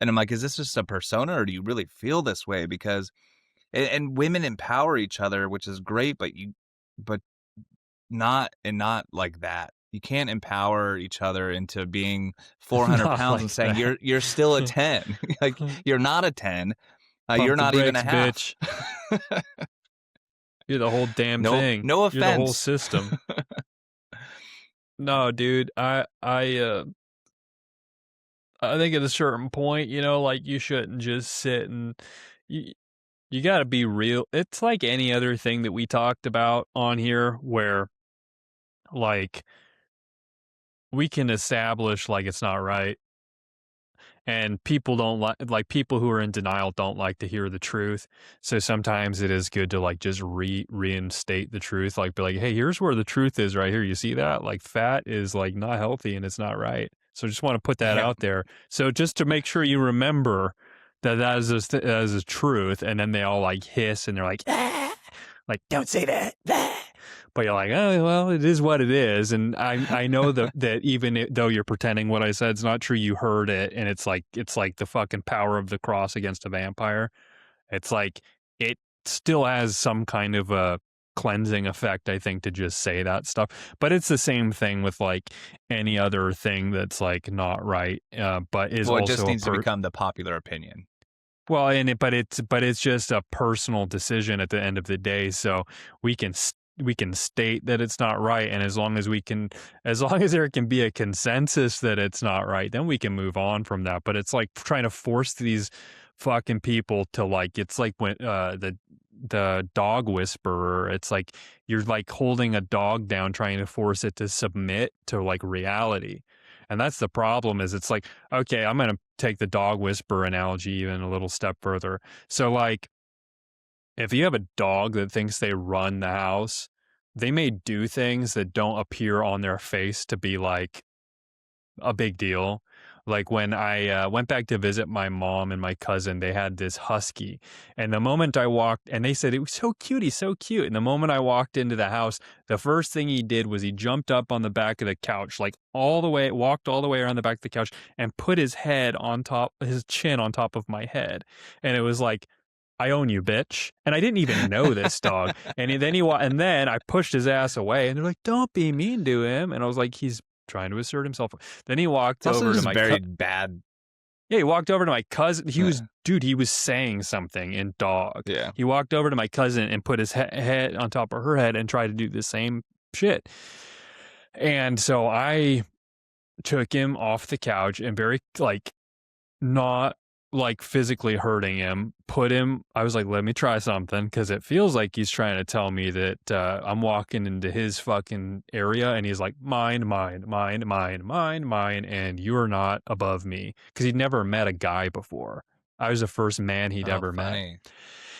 And I'm like, is this just a persona, or do you really feel this way? Because, and women empower each other, which is great, but not like that. You can't empower each other into being 400 Not pounds and like saying that. you're still a 10. Like, you're not a 10. You're Pump the not even brakes, a half. bitch. You're the whole damn No, thing. no You're the whole offense. system. No, dude, I think at a certain point, like you shouldn't just sit and you, you got to be real. It's like any other thing that we talked about on here where like we can establish like it's not right, and people don't like people who are in denial don't like to hear the truth. So sometimes it is good to like just reinstate the truth, like be like, hey, here's where the truth is right here. You see that? Like fat is like not healthy and it's not right. So just want to put that Yeah. out there. So just to make sure you remember that is a truth, and then they all like hiss and they're like, ah! Like, don't say that. Ah! But you're like, oh well, it is what it is, and I know that even though you're pretending what I said is not true, you heard it, and it's like the fucking power of the cross against a vampire. It's like it still has some kind of a cleansing effect, I think, to just say that stuff. But it's the same thing with like any other thing that's like not right, but is Well, it just also a needs to become the popular opinion. well, and but it's just a personal decision at the end of the day. So we can we can state that it's not right, and as long as there can be a consensus that it's not right, then we can move on from that. But it's like trying to force these fucking people to like. It's like when the dog whisperer. It's like you're like holding a dog down, trying to force it to submit to like reality. And that's the problem is it's like, okay, I'm going to take the dog whisperer analogy even a little step further. So like if you have a dog that thinks they run the house, they may do things that don't appear on their face to be like a big deal. Like when I went back to visit my mom and my cousin, they had this husky. And the moment I walked, and they said it was so cute, he's so cute. And the moment I walked into the house, the first thing he did was he jumped up on the back of the couch, like all the way, walked all the way around the back of the couch and put his chin on top of my head. And it was like, I own you, bitch. And I didn't even know this dog. And then I pushed his ass away, and they're like, "Don't be mean to him." And I was like, "He's trying to assert himself." Then he walked It's also over to just my very bad. yeah, he walked over to my cousin. Yeah. He was saying something in dog. Yeah. He walked over to my cousin and put his head on top of her head and tried to do the same shit. And so I took him off the couch and very like not like physically hurting him, I was like, let me try something because it feels like he's trying to tell me that I'm walking into his fucking area and he's like, mine, mine, mine, mine, mine, mine, and you're not above me because he'd never met a guy before. I was the first man he'd Oh, ever met. funny.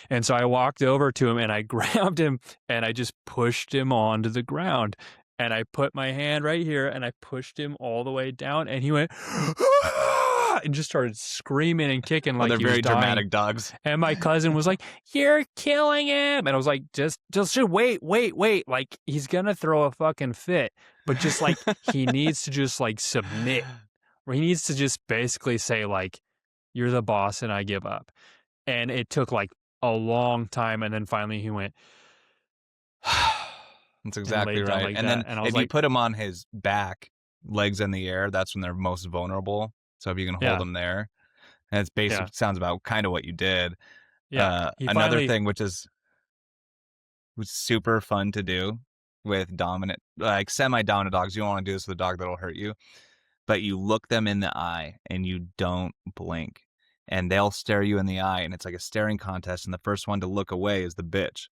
And so I walked over to him and I grabbed him and I just pushed him onto the ground. And I put my hand right here and I pushed him all the way down and he went and just started screaming and kicking Oh, like they're he was very dying. dramatic dogs. And my cousin was like, "You're killing him." And I was like, just wait, wait, wait. Like he's gonna throw a fucking fit. But just like he needs to just like submit. Or he needs to just basically say, like, you're the boss and I give up. And it took like a long time, and then finally he went That's and exactly laid down right. like And that. then And I was if you like, put him on his back, legs in the air, that's when they're most vulnerable. So if you can hold yeah, them there, and it's yeah, basic sounds about kind of what you did. yeah. He Another finally, thing which is was super fun to do with dominant, like semi-dominant dogs. You don't want to do this with a dog that'll hurt you, but you look them in the eye and you don't blink, and they'll stare you in the eye, and it's like a staring contest. And the first one to look away is the bitch.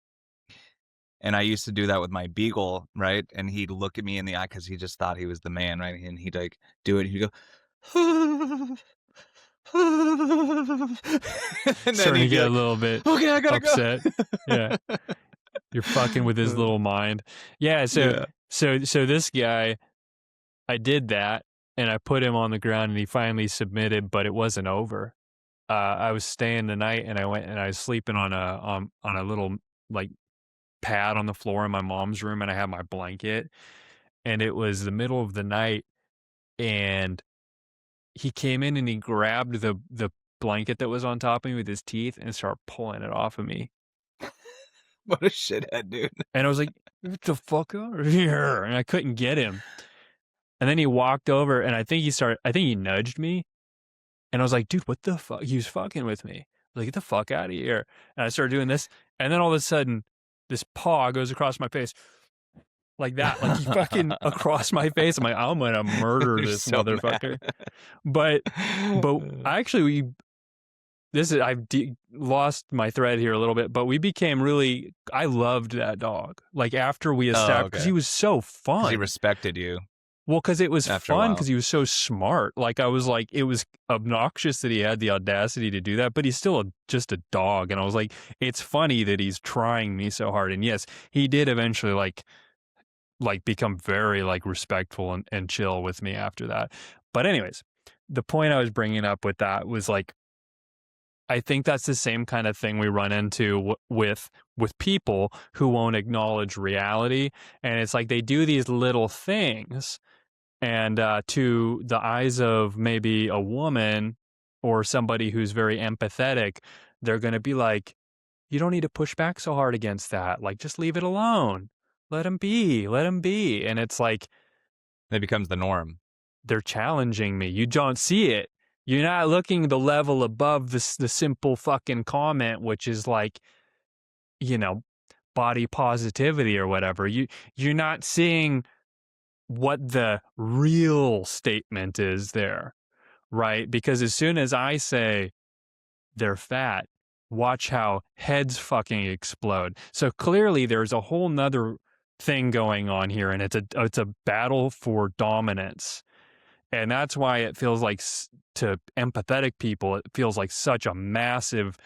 And I used to do that with my beagle, right? And he'd look at me in the eye because he just thought he was the man, right? And he'd like do it. He'd go, and then starting to he'd be get a like, little bit "Okay, I gotta go." upset. Yeah. You're fucking with his little mind. Yeah, Yeah. so this guy, I did that and I put him on the ground and he finally submitted, but it wasn't over. I was staying the night and I went and I was sleeping on a little like pad on the floor in my mom's room and I had my blanket and it was the middle of the night and he came in and he grabbed the blanket that was on top of me with his teeth and started pulling it off of me. What a shithead, dude. And I was like, "Get the fuck out of here!" And I couldn't get him. And then he walked over, and I think he nudged me, and I was like, "Dude, what the fuck?" He was fucking with me. I was like, "Get the fuck out of here!" And I started doing this, and then all of a sudden, this paw goes across my face like that, like he fucking across my face. I'm like, I'm gonna murder You're this so motherfucker. mad. But I actually I've lost my thread here a little bit, but we became really. I loved that dog. Like after we Oh, established, because okay. he was so Because he fun. respected you Well, because it was after a fun because while. he was so smart. Like I was like, it was obnoxious that he had the audacity to do that, but he's still just a dog. And I was like, it's funny that he's trying me so hard. And yes, he did eventually like become very like respectful and chill with me after that. But anyways, the point I was bringing up with that was like I think that's the same kind of thing we run into with people who won't acknowledge reality, and it's like they do these little things, and to the eyes of maybe a woman or somebody who's very empathetic, they're going to be like, "You don't need to push back so hard against that. Like, just leave it alone. Let him be. Let him be." And it's like It becomes the norm. they're challenging me. You don't see it. You're not looking the level above the simple fucking comment, which is like, you know, body positivity or whatever. You're not seeing what the real statement is there, right? Because as soon as I say they're fat, watch how heads fucking explode. So clearly there's a whole nother thing going on here, and it's a battle for dominance. And that's why it feels like to empathetic people, it feels like such a massive,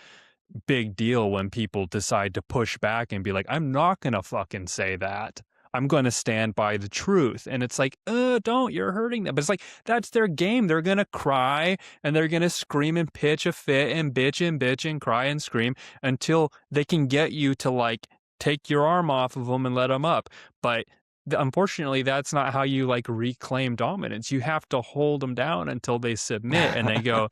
big deal when people decide to push back and be like, I'm not going to fucking say that. I'm going to stand by the truth. And it's like, don't, you're hurting them. But it's like, that's their game. They're going to cry and they're going to scream and pitch a fit and bitch and cry and scream until they can get you to like take your arm off of them and let them up. But unfortunately, that's not how you like reclaim dominance. You have to hold them down until they submit and they go,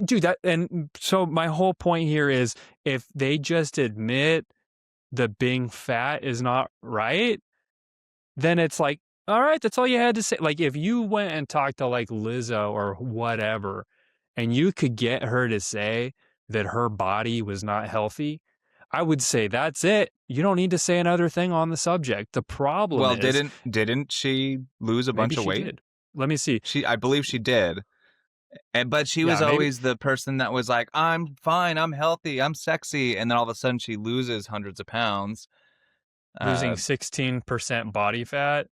dude, that, and so my whole point here is if they just admit that being fat is not right, then it's like, all right, that's all you had to say. Like if you went and talked to like Lizzo or whatever, and you could get her to say that her body was not healthy, I would say that's it. You don't need to say another thing on the subject. The problem Well, is didn't she lose a maybe bunch of she weight? did. Let me see. I believe she did. But she was Yeah, maybe always the person that was like, "I'm fine, I'm healthy, I'm sexy," and then all of a sudden she loses hundreds of pounds. losing Uh, 16% body fat.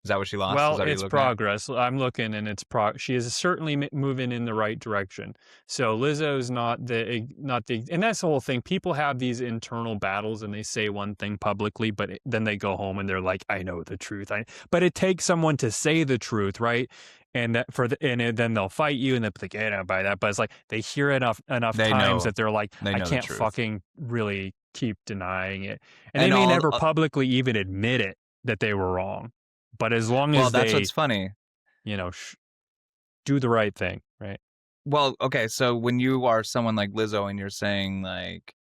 is that what she lost? Is Well, that what you're it's looking at? progress. I'm looking, and she is certainly moving in the right direction. So Lizzo's not the, and that's the whole thing. People have these internal battles, and they say one thing publicly, but then they go home and they're like, "I know the truth." But it takes someone to say the truth, right? And then they'll fight you, and they're like, "I don't buy that." But it's like they hear it enough They times know, that they're like, they "I know the can't truth, fucking really keep denying it," and they and may all. never publicly even admit it that they were wrong. But as long Well, as that's what's they, funny. do the right thing, right? Well, okay, so when you are someone like Lizzo and you're saying like,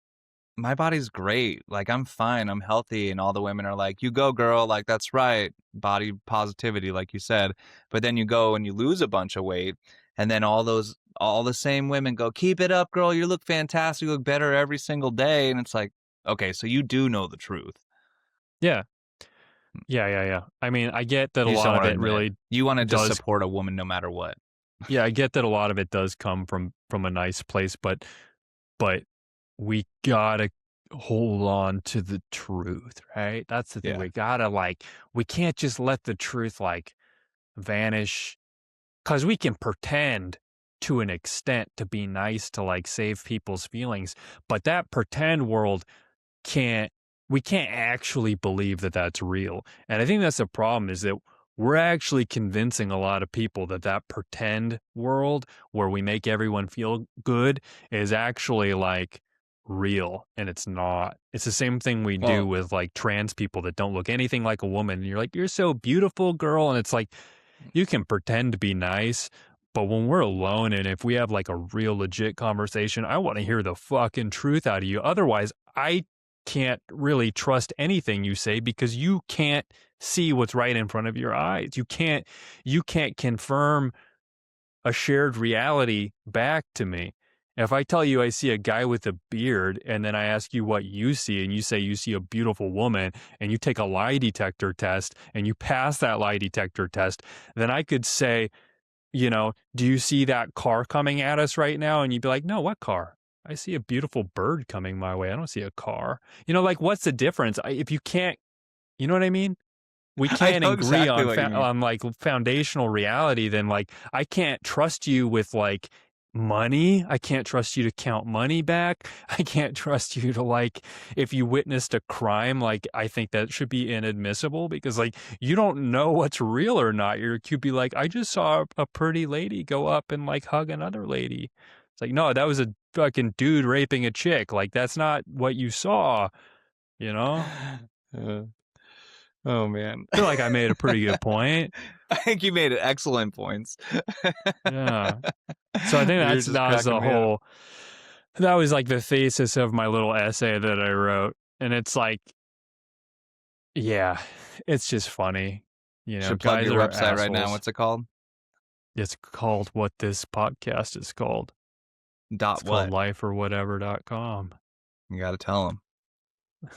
"My body's great, like I'm fine, I'm healthy," and all the women are like, "You go, girl, like that's right, body positivity," like you said. But then you go and you lose a bunch of weight, and then all the same women go, "Keep it up, girl, you look fantastic, you look better every single day," and it's like, okay, so you do know the truth. Yeah. Yeah. I mean, I get that a You just don't lot of want to it admit it. really You want to just does. support a woman no matter what. Yeah, I get that a lot of it does come from a nice place, but we gotta hold on to the truth, right? That's the thing. Yeah. We can't just let the truth like vanish because we can pretend to an extent to be nice to like save people's feelings, but that pretend world can't we can't actually believe that that's real. And I think that's the problem is that we're actually convincing a lot of people that that pretend world where we make everyone feel good is actually like real and it's not. It's the same thing we do Well, with like trans people that don't look anything like a woman. And you're like, "You're so beautiful, girl." And it's like you can pretend to be nice, but when we're alone and if we have like a real legit conversation, I want to hear the fucking truth out of you. Otherwise, I can't really trust anything you say because you can't see what's right in front of your eyes. You can't confirm a shared reality back to me. If I tell you I see a guy with a beard and then I ask you what you see and you say you see a beautiful woman and you take a lie detector test and you pass that lie detector test, then I could say, "Do you see that car coming at us right now?" And you'd be like, "No, what car? I see a beautiful bird coming my way. I don't see a car." Like what's the difference? If you can't, you know what I mean? We I can't know agree exactly on what you mean. like foundational reality, then like I can't trust you with like money. I can't trust you to count money back. I can't trust you to like if you witnessed a crime, like I think that should be inadmissible because like you don't know what's real or not. You'd be like, "I just saw a pretty lady go up and like hug another lady." It's like, no, that was a fucking dude raping a chick. Like that's not what you saw, you know? Uh, oh man. I feel like I made a pretty good point. I think you made excellent points. Yeah. So I think You're just that was cracking me up. that was like the thesis of my little essay that I wrote. And it's like, yeah, it's just funny. Should plug Guys your are website right now. assholes. What's it called? It's called what this podcast is called. Dot It's called what? lifeorwhatever.com. You got to tell them.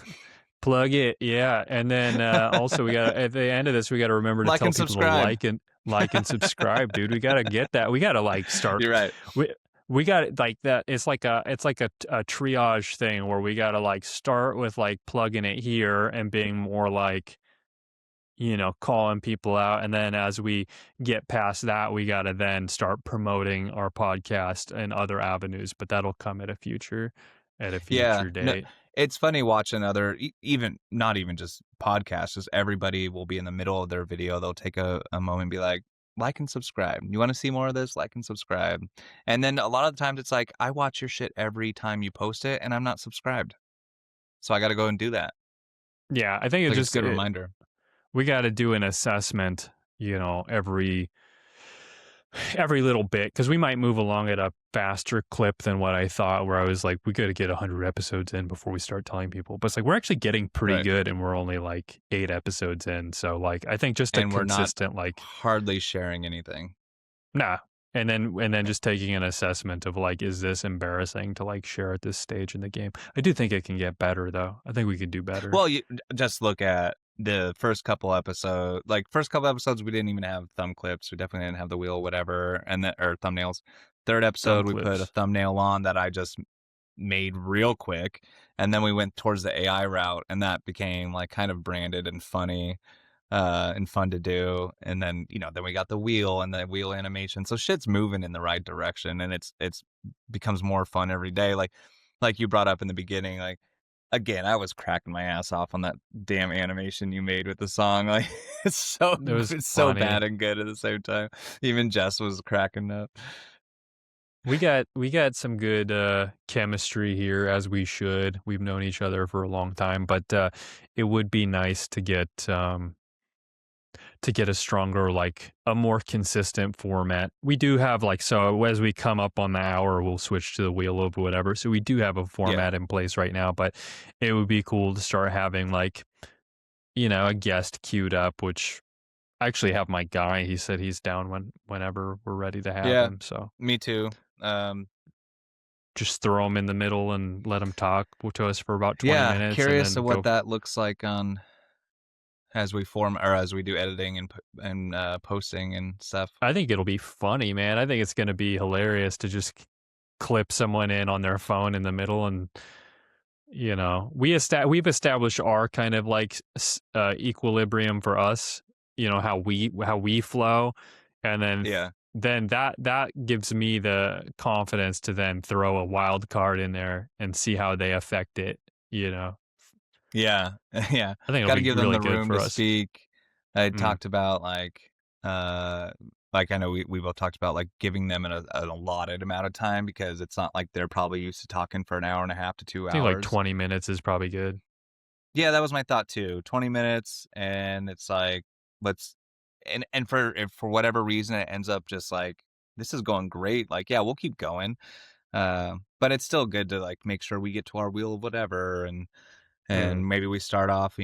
Plug it, yeah. And then also we got at the end of this, we got to remember to Like tell and people to subscribe. like and subscribe, dude. We got to get that. We got to like start. You're right. We we got like that. It's like a triage thing where we got to like start with like plugging it here and being more like calling people out, and then as we get past that, we got to then start promoting our podcast and other avenues. But that'll come at a Yeah. future No, date. it's funny watching other, even not even just podcasts, just everybody will be in the middle of their video. They'll take a moment and be like and subscribe. You want to see more of this? Like and subscribe. And then a lot of the times it's like, I watch your shit every time you post it and I'm not subscribed. So I got to go and do that. Yeah, I think It's it like it's a just good reminder. we got to do an assessment, every little bit because we might move along at a faster clip than what I thought. Where I was like, we got to get 100 episodes in before we start telling people. But it's like we're actually getting pretty Right. good, and we're only like 8 episodes in. So like, I think just a And we're not consistent like, hardly sharing anything. nah. And then just taking an assessment of like, is this embarrassing to like share at this stage in the game? I do think it can get better though. I think we could do better. Well, you just look at the first couple episodes, we didn't even have thumb clips. We definitely didn't have the wheel, whatever, and then or thumbnails. Third Thumb episode, we put a clips. thumbnail on that I just made real quick, and then we went towards the AI route, and that became like kind of branded and fun to do. And then, then we got the wheel and the wheel animation. So shit's moving in the right direction, and it's becomes more fun every day. Like you brought up in the beginning, like again, I was cracking my ass off on that damn animation you made with the song. Like It was it's so bad funny. and good at the same time. Even Jess was cracking up. We got some good chemistry here, as we should. We've known each other for a long time, but it would be nice to get a stronger, like a more consistent format. We do have like, so as we come up on the hour, we'll switch to the wheel of whatever. So we do have a Yeah. format in place right now, but it would be cool to start having like, a guest queued up, which I actually have my guy. He said he's down whenever we're ready to have Yeah. him. So Me too. Um just throw him in the middle and let him talk to us for about 20 yeah, minutes and curious then of what go. that looks like on as we do editing and posting and stuff. I think it'll be funny, man. I think it's going to be hilarious to just clip someone in on their phone in the middle and we've established our kind of like equilibrium for us, how we flow, and Yeah. then that gives me the confidence to then throw a wild card in there and see how they affect it. Yeah, yeah. I think it'll Gotta be give them really the good room for to us. speak. I Mm. talked about, uh I know we both talked about, like, giving them an allotted amount of time because it's not like they're probably used to talking for an hour and a half to 2 I think like hours. 20 minutes is probably good. Yeah, that was my thought too. 20 minutes, and it's like, let's and for if for whatever reason it ends up just like, "This is going great," like, yeah, we'll keep going. But it's still good to, like, make sure we get to our wheel of whatever, and Mm. maybe we start off,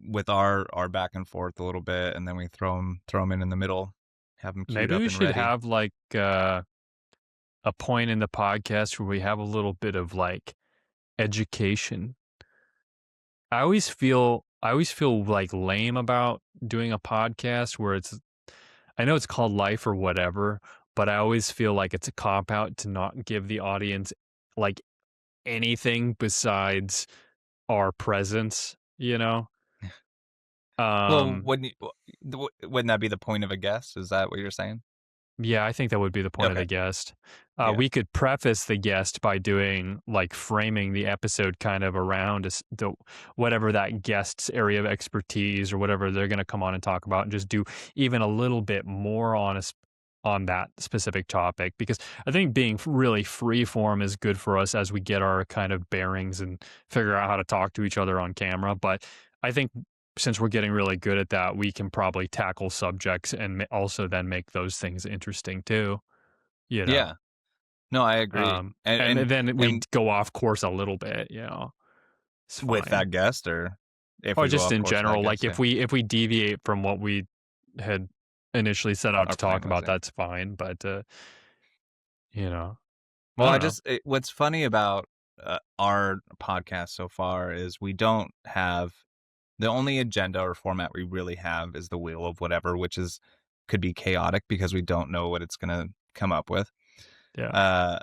with our back and forth a little bit, and then we throw them in the middle, have them queued Maybe up we and should ready. have like a point in the podcast where we have a little bit of like education. I always feel like lame about doing a podcast where I know it's called life or whatever, but I always feel like it's a cop out to not give the audience like anything besides our presence. Well, Um wouldn't that be the point of a guest? Is that what you're saying? Yeah, I think that would be the point of Okay. the guest. Yeah. We could preface the guest by doing like framing the episode kind of around whatever that guest's area of expertise or whatever they're going to come on and talk about, and just do even a little bit more on that specific topic. Because I think being really free form is good for us as we get our kind of bearings and figure out how to talk to each other on camera. But I think since we're getting really good at that, we can probably tackle subjects and also then make those things interesting too, you know. Yeah. No, I agree. And And and then we and go off course a little bit. It's with fine. that guest, or if Or we go just off in course with that general, like guest, yeah. if we deviate from what we had initially set out Our to plan talk was, about, yeah. that's fine. But I Well, don't know. what's funny about our podcast so far is we don't have the only agenda or format we really have is the wheel of whatever, which is could be chaotic because we don't know what it's gonna come up with. Yeah, Uh,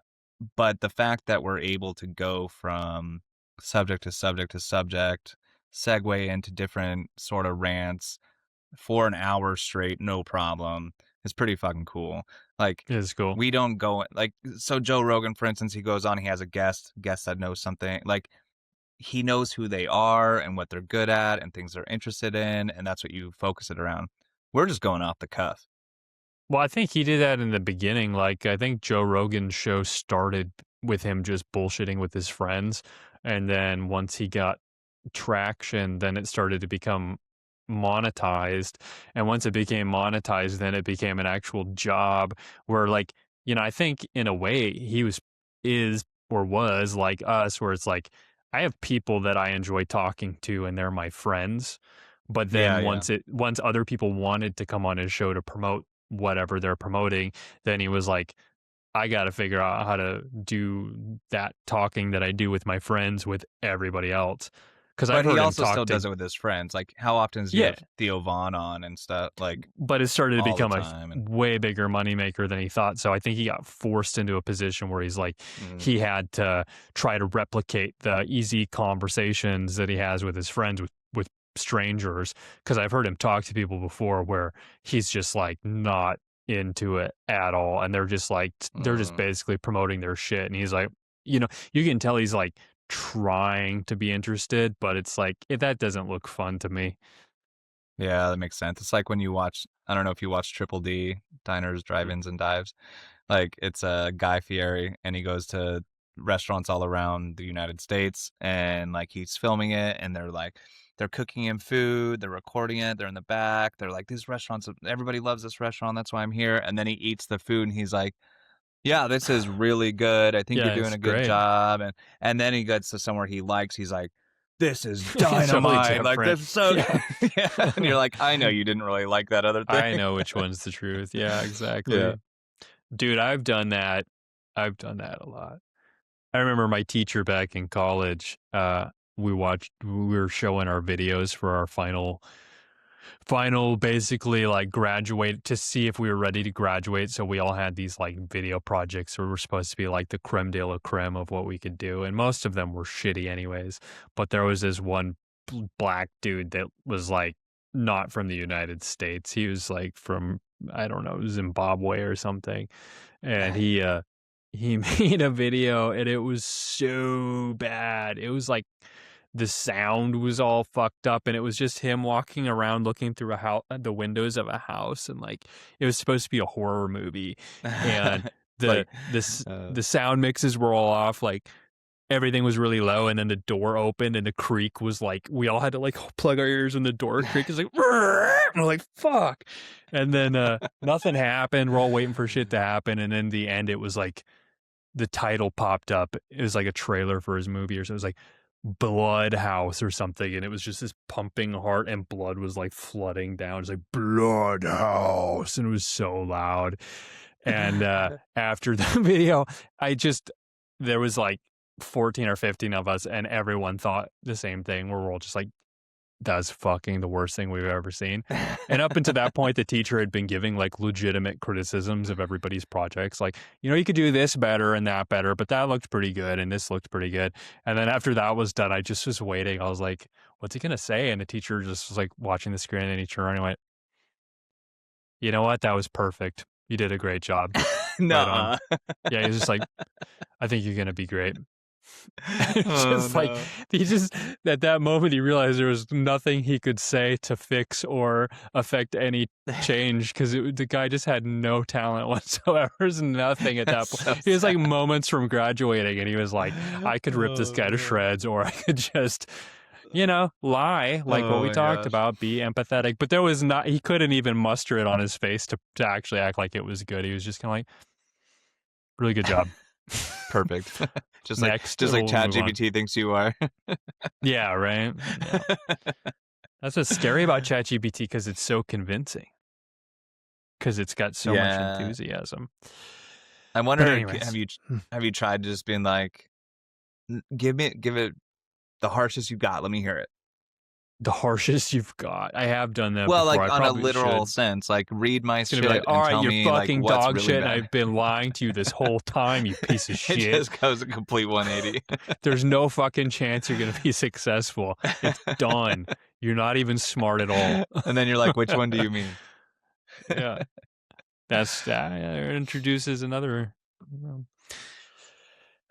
but the fact that we're able to go from subject to subject to subject, segue into different sort of rants for an hour straight, no problem, is pretty fucking cool. Like, it's cool. we don't go like so Joe Rogan, for instance, he goes on, he has a guest that knows something. Like, he knows who they are and what they're good at and things they're interested in, and that's what you focus it around. We're just going off the cuff. Well, I think he did that in the beginning. Like, I think Joe Rogan's show started with him just bullshitting with his friends. And then once he got traction, then it started to become monetized. And once it became monetized, then it became an actual job where, like, I think in a way is, or was like us, where it's like, I have people that I enjoy talking to and they're my friends. But Yeah, then yeah. once other people wanted to come on his show to promote whatever they're promoting, then he was like, I got to figure out how to do that talking that I do with my friends with everybody else. because I've But he heard him also talk still to does it with his friends. Like, how often does he yeah, have Theo Vaughn on and stuff? Like, but it started to all the become time. And way bigger moneymaker than he thought. So I think he got forced into a position where he's like, mm, he had to try to replicate the easy conversations that he has with his friends with strangers. Cause I've heard him talk to people before where he's just like not into it at all. And they're just like, they're just mm, basically promoting their shit. And he's like, you can tell he's like trying to be interested, but it's like, that doesn't look fun to me. yeah, that makes sense. It's like when you watch, I don't know if you watch Triple D, Diners, Drive-Ins, and Dives. Like, it's a Guy Fieri, and he goes to restaurants all around the United States, and like he's filming it, and they're cooking him food, they're recording it, they're in the back, they're like, these restaurants, everybody loves this restaurant, that's why I'm here. And then he eats the food, and he's like, yeah, this is really good. I think you're Yeah, doing it's a good great. job. And then he gets to somewhere he likes. He's like, this is It's totally dynamite. Like, different. this is so Yeah. good. Yeah. And you're like, I know you didn't really like that other I thing. know which one's the truth. Yeah, Yeah. exactly. Dude, I've done that. I've done that a lot. I remember my teacher back in college, we were showing our videos for our final basically like graduate to see if we were ready to graduate. So we all had these like video projects where we're supposed to be like the creme de la creme of what we could do. And most of them were shitty anyways. But there was this one black dude that was like not from the United States. He was like from, I don't know, Zimbabwe or something. And he made a video and it was so bad. It was like the sound was all fucked up and it was just him walking around looking through the windows of a house, and like it was supposed to be a horror movie, and the Like, this uh, the sound mixes were all off, like everything was really low, and then the door opened and the creak was like we all had to like plug our ears when the door creak is like and we're like fuck, and then nothing happened. We're all waiting for shit to happen, and in the end it was like the title popped up. It was like a trailer for his movie or so. It was like Blood House or something, and it was just this pumping heart, and blood was like flooding down. It's like Blood House, and it was so loud. And after the video, there was like 14 or 15 of us, and everyone thought the same thing. We're all just like, that's fucking the worst thing we've ever seen. And up until that point, the teacher had been giving like legitimate criticisms of everybody's projects. Like, you could do this better and that better, but that looked pretty good and this looked pretty good. And then after that was done, I just was waiting. I was like, what's he going to say? And the teacher just was like watching the screen, and he turned and he went, you know what? That was perfect. You did a great job. Right on. nuh-uh. Yeah, he's just like, I think you're going to be great. It's Oh, just like no. he just at that moment he realized there was nothing he could say to fix or affect any change, because the guy just had no talent whatsoever. There's nothing at that That's so point. He was like sad. moments from graduating, and he was like, I could rip this Oh, guy to man. shreds, or I could just lie like what Oh, we my talked gosh. about, be empathetic. But there was not, he couldn't even muster it on his face to actually act like it was good. He was just kind of like, really good job. Perfect. just like Next, just like we'll move on. ChatGPT thinks you are. Yeah, right. Yeah. That's what's scary about ChatGPT, because it's so convincing, because it's got so much Yeah. enthusiasm. I But wonder, anyways, have you tried just being like, give it the harshest you got. Let me hear it. the harshest you've got. I have done that Well, before. like I on a probably literal should. sense, like read my It's gonna be like, shit all and right, tell you're me like fucking what's dog really shit, and bad. I've been lying to you this whole time, you piece of It shit. just goes a complete 180. There's no fucking chance you're gonna be successful. It's done. You're not even smart at all. And then you're like, which one do you mean? Yeah, that introduces another.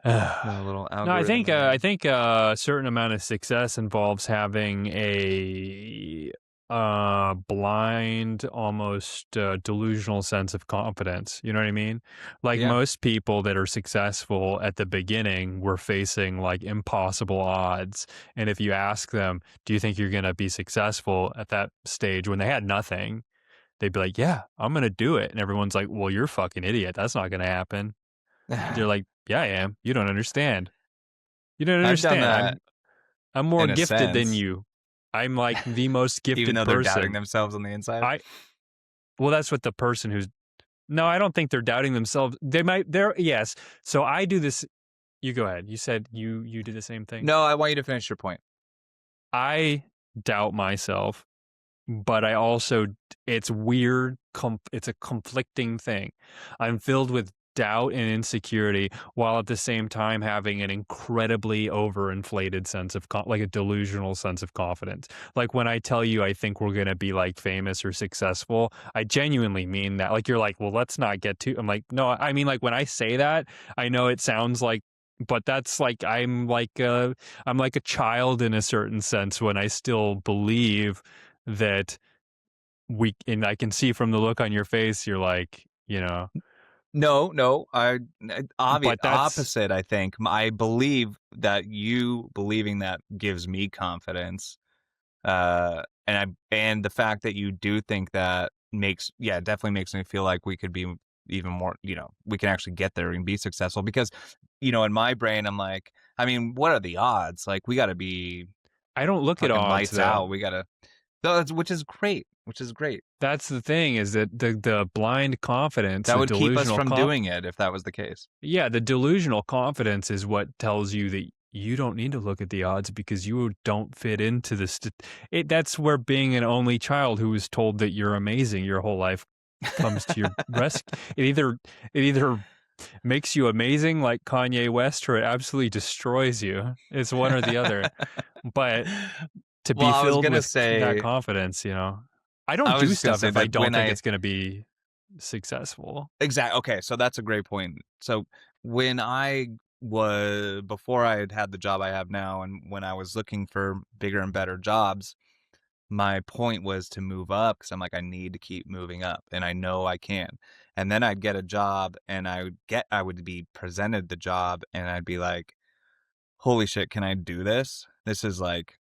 A little No, I algorithm think in I there. think a certain amount of success involves having a blind, almost delusional sense of confidence. You know what I mean? Like Yeah. most people that are successful at the beginning were facing like impossible odds. And if you ask them, do you think you're going to be successful at that stage when they had nothing? They'd be like, yeah, I'm going to do it. And everyone's like, well, you're a fucking idiot. That's not going to happen. They're like, yeah, I am. You don't understand. You don't I've done understand. that I'm more in a gifted than sense, you. I'm like the most even gifted though they're doubting person. themselves on the inside. I well, that's what the person who's no, I don't think they're doubting themselves. They're yes. So I do this. You go ahead. You said you did the same thing. No, I want you to finish your point. I doubt myself, but I also it's weird. It's a conflicting thing. I'm filled with doubt and insecurity while at the same time having an incredibly overinflated sense of like a delusional sense of confidence. Like when I tell you I think we're going to be like famous or successful, I genuinely mean that. Like you're like, "Well, let's not get too." I'm like, "No, I mean like when I say that, I know it sounds like but that's like I'm like a child in a certain sense when I still believe that and I can see from the look on your face, you're like, No, no, but that's opposite, I think. I believe that you believing that gives me confidence. And the fact that you do think that definitely makes me feel like we could be even more, we can actually get there and be successful because, in my brain, I'm like, I mean, what are the odds? Like, we got to be I don't look at fucking odds lights out. though. We got to, which is great, which is great. That's the thing is that the blind confidence, That the would keep us delusional from doing it if that was the case. yeah, the delusional confidence is what tells you that you don't need to look at the odds because you don't fit into that's where being an only child who was told that you're amazing your whole life comes to your rescue. It either makes you amazing like Kanye West or it absolutely destroys you. It's one or the other. But to Well, be I was filled gonna with that say, confidence, I don't I was do just gonna stuff say if I that don't think it's going to be successful. okay, so that's a great point. So when I was before I had the job I have now, and when I was looking for bigger and better jobs, my point was to move up because I'm like, I need to keep moving up, and I know I can. And then I'd get a job, and I would be presented the job, and I'd be like, holy shit, can I do this? This is like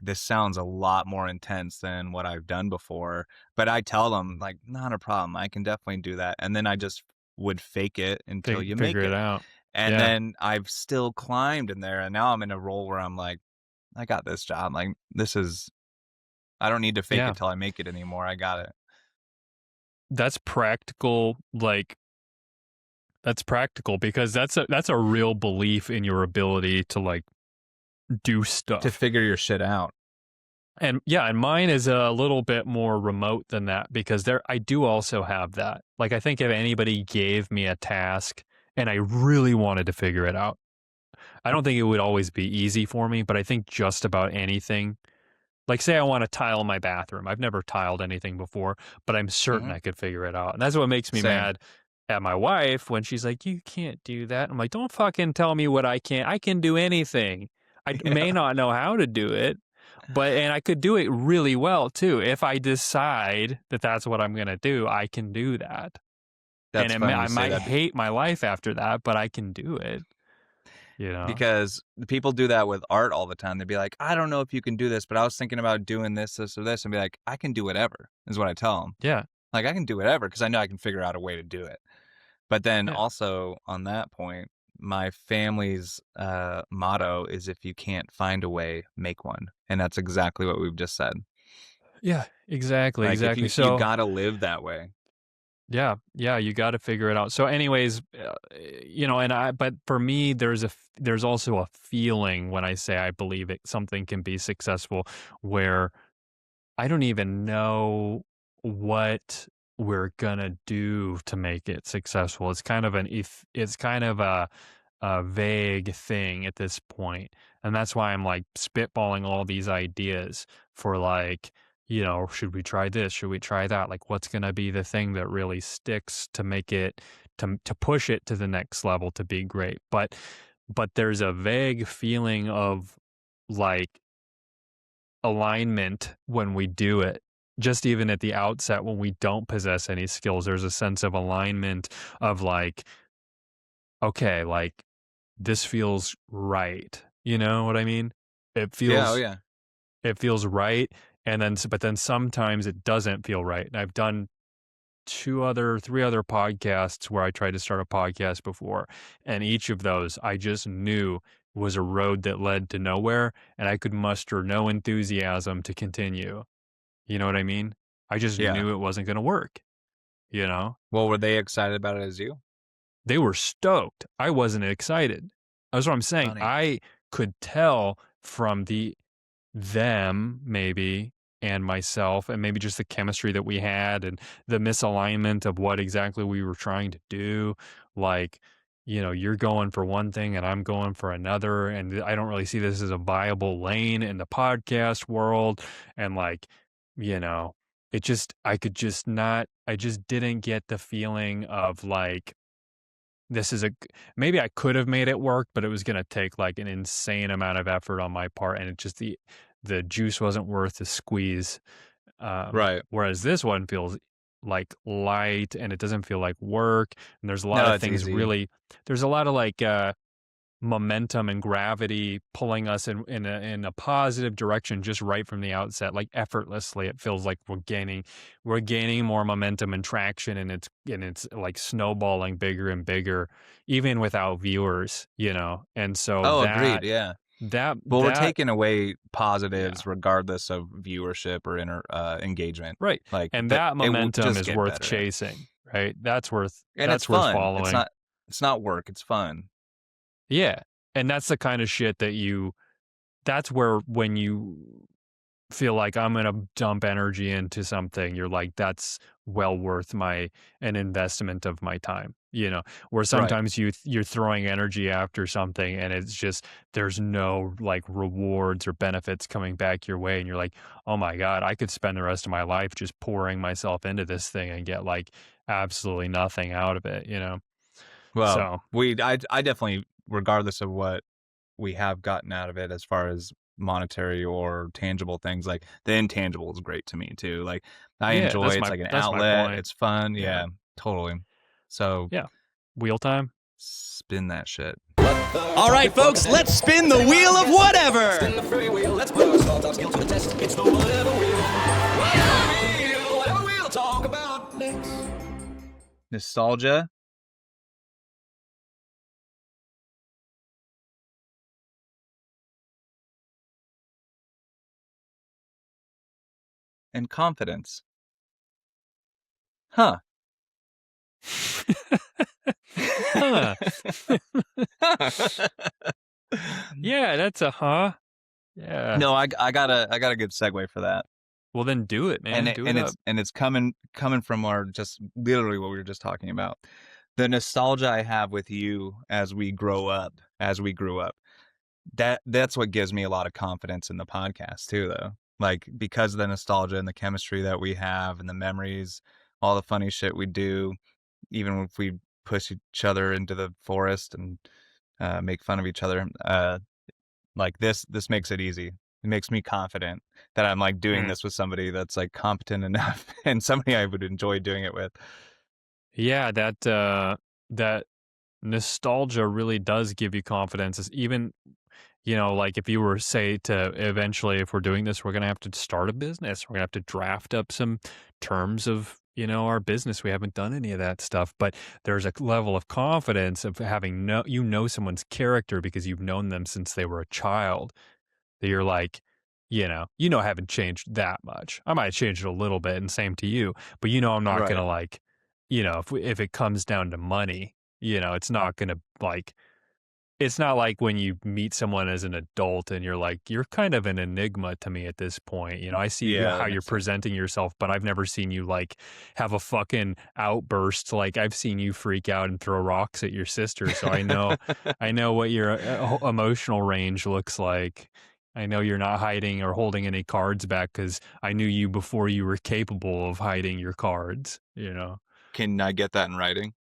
this sounds a lot more intense than what I've done before. But I tell them like, not a problem. I can definitely do that. And then I just would fake it until you Figure make it it. out. And Yeah. then I've still climbed in there. And now I'm in a role where I'm like, I got this job. Like I don't need to fake Yeah. it till I make it anymore. I got it. That's practical. Like that's practical because that's a real belief in your ability to like do To stuff. figure your shit out. And yeah, and mine is a little bit more remote than that because I do also have that. Like I think if anybody gave me a task and I really wanted to figure it out, I don't think it would always be easy for me, but I think just about anything. Like say I want to tile my bathroom. I've never tiled anything before, but I'm certain Hmm. I could figure it out. And that's what makes me Same. mad at my wife when she's like, "You can't do that." I'm like, "Don't fucking tell me what I can't. I can do anything. I may Yeah. not know how to do it, and I could do it really well too. If I decide that that's what I'm going to do, I can do that. And That's funny I you say might that hate my life after that, but I can do it, you know? because the people do that with art all the time. They'd be like, I don't know if you can do this, but I was thinking about doing this, this, or this, and be like, I can do whatever, is what I tell them. Yeah. Like, I can do whatever because I know I can figure out a way to do it. But then Yeah. also on that point, my family's motto is if you can't find a way, make one. And that's exactly what we've just said. Yeah, exactly, Like, if exactly. you So, got to live that way. yeah, yeah, you got to figure it out. So, anyways, but for me, there's also a feeling when I say I believe it, something can be successful, where I don't even know what we're gonna do to make it successful. It's kind of it's kind of a vague thing at this point. And that's why I'm like spitballing all these ideas for like, should we try this? Should we try that? Like what's going to be the thing that really sticks to make it to push it to the next level to be great. But there's a vague feeling of like alignment when we do it. Just even at the outset when we don't possess any skills, there's a sense of alignment of like, okay, like this feels right. You know what I mean? It Yeah, oh feels yeah. it feels right, and but then sometimes it doesn't feel right. And I've done 3 other podcasts where I tried to start a podcast before, and each of those I just knew was a road that led to nowhere, and I could muster no enthusiasm to continue. You know what I mean? I just Yeah. knew it wasn't going to work, you know? Well, were they excited about it as you? They were stoked. I wasn't excited. That's what I'm saying. Funny. I could tell from them maybe and myself and maybe just the chemistry that we had and the misalignment of what exactly we were trying to do. Like, you're going for one thing and I'm going for another. And I don't really see this as a viable lane in the podcast world. And like, you know, I just didn't get the feeling of like, this is a maybe I could have made it work, but it was gonna take, like, an insane amount of effort on my part, and it just the juice wasn't worth the squeeze, Right. whereas this one feels, like, light, and it doesn't feel like work, and there's a lot No, of it's things easy. really there's a lot of, like, momentum and gravity pulling us in a positive direction just right from the outset, like effortlessly. It feels like we're gaining more momentum and traction, and it's like snowballing bigger and bigger, even without viewers, And so Oh, agreed. that Yeah. that Well, we're that taking away yeah, positives regardless of viewership or engagement. right. Like And that, that it will momentum just is get worth better, chasing, right? That's worth and it's that's worth fun. It's following. not. It's not work. It's fun. Yeah. And that's the kind of shit that's where when you feel like I'm gonna dump energy into something, you're like, that's well worth an investment of my time, Where Right. sometimes you're throwing energy after something and it's just there's no like rewards or benefits coming back your way, and you're like, oh my God, I could spend the rest of my life just pouring myself into this thing and get like absolutely nothing out of it. Well, So I definitely, regardless of what we have gotten out of it as far as monetary or tangible things, like the intangible is great to me too. Like I yeah, enjoy, it's like an that's my outlet. point. It's fun. Yeah. Yeah, totally. So Yeah. Wheel time. spin that shit. All right, folks, let's spin the wheel of whatever. Spin the freewheel, let's put our small talk skills to the test. It's the whatever wheel. Whatever we'll talk about next. Nostalgia and confidence. Huh. Huh. Yeah, that's a huh. Yeah. No, I got a good segue for that. Well, then do it, man. Do it up. And it's coming from our just literally what we were just talking about. The nostalgia I have with you as we grow up, as we grew up. That's what gives me a lot of confidence in the podcast too, though. Like because of the nostalgia and the chemistry that we have and the memories, all the funny shit we do, even if we push each other into the forest and make fun of each other. Like this makes it easy. It makes me confident that I'm like doing Mm. this with somebody that's like competent enough and somebody I would enjoy doing it with. Yeah, that nostalgia really does give you confidence. It's even, like if you were say to eventually, if we're doing this, we're gonna have to start a business. We're gonna have to draft up some terms of, our business. We haven't done any of that stuff, but there's a level of confidence of having someone's character because you've known them since they were a child. That you're like, I haven't changed that much. I might have changed a little bit, and same to you. But I'm not Right. gonna like, if it comes down to money, it's not gonna like it's not like when you meet someone as an adult and you're like, you're kind of an enigma to me at this point. I see Yeah, how that you're makes sense. presenting yourself, but I've never seen you like have a fucking outburst. Like I've seen you freak out and throw rocks at your sister. So I know what your emotional range looks like. I know you're not hiding or holding any cards back because I knew you before you were capable of hiding your cards. Can I get that in writing?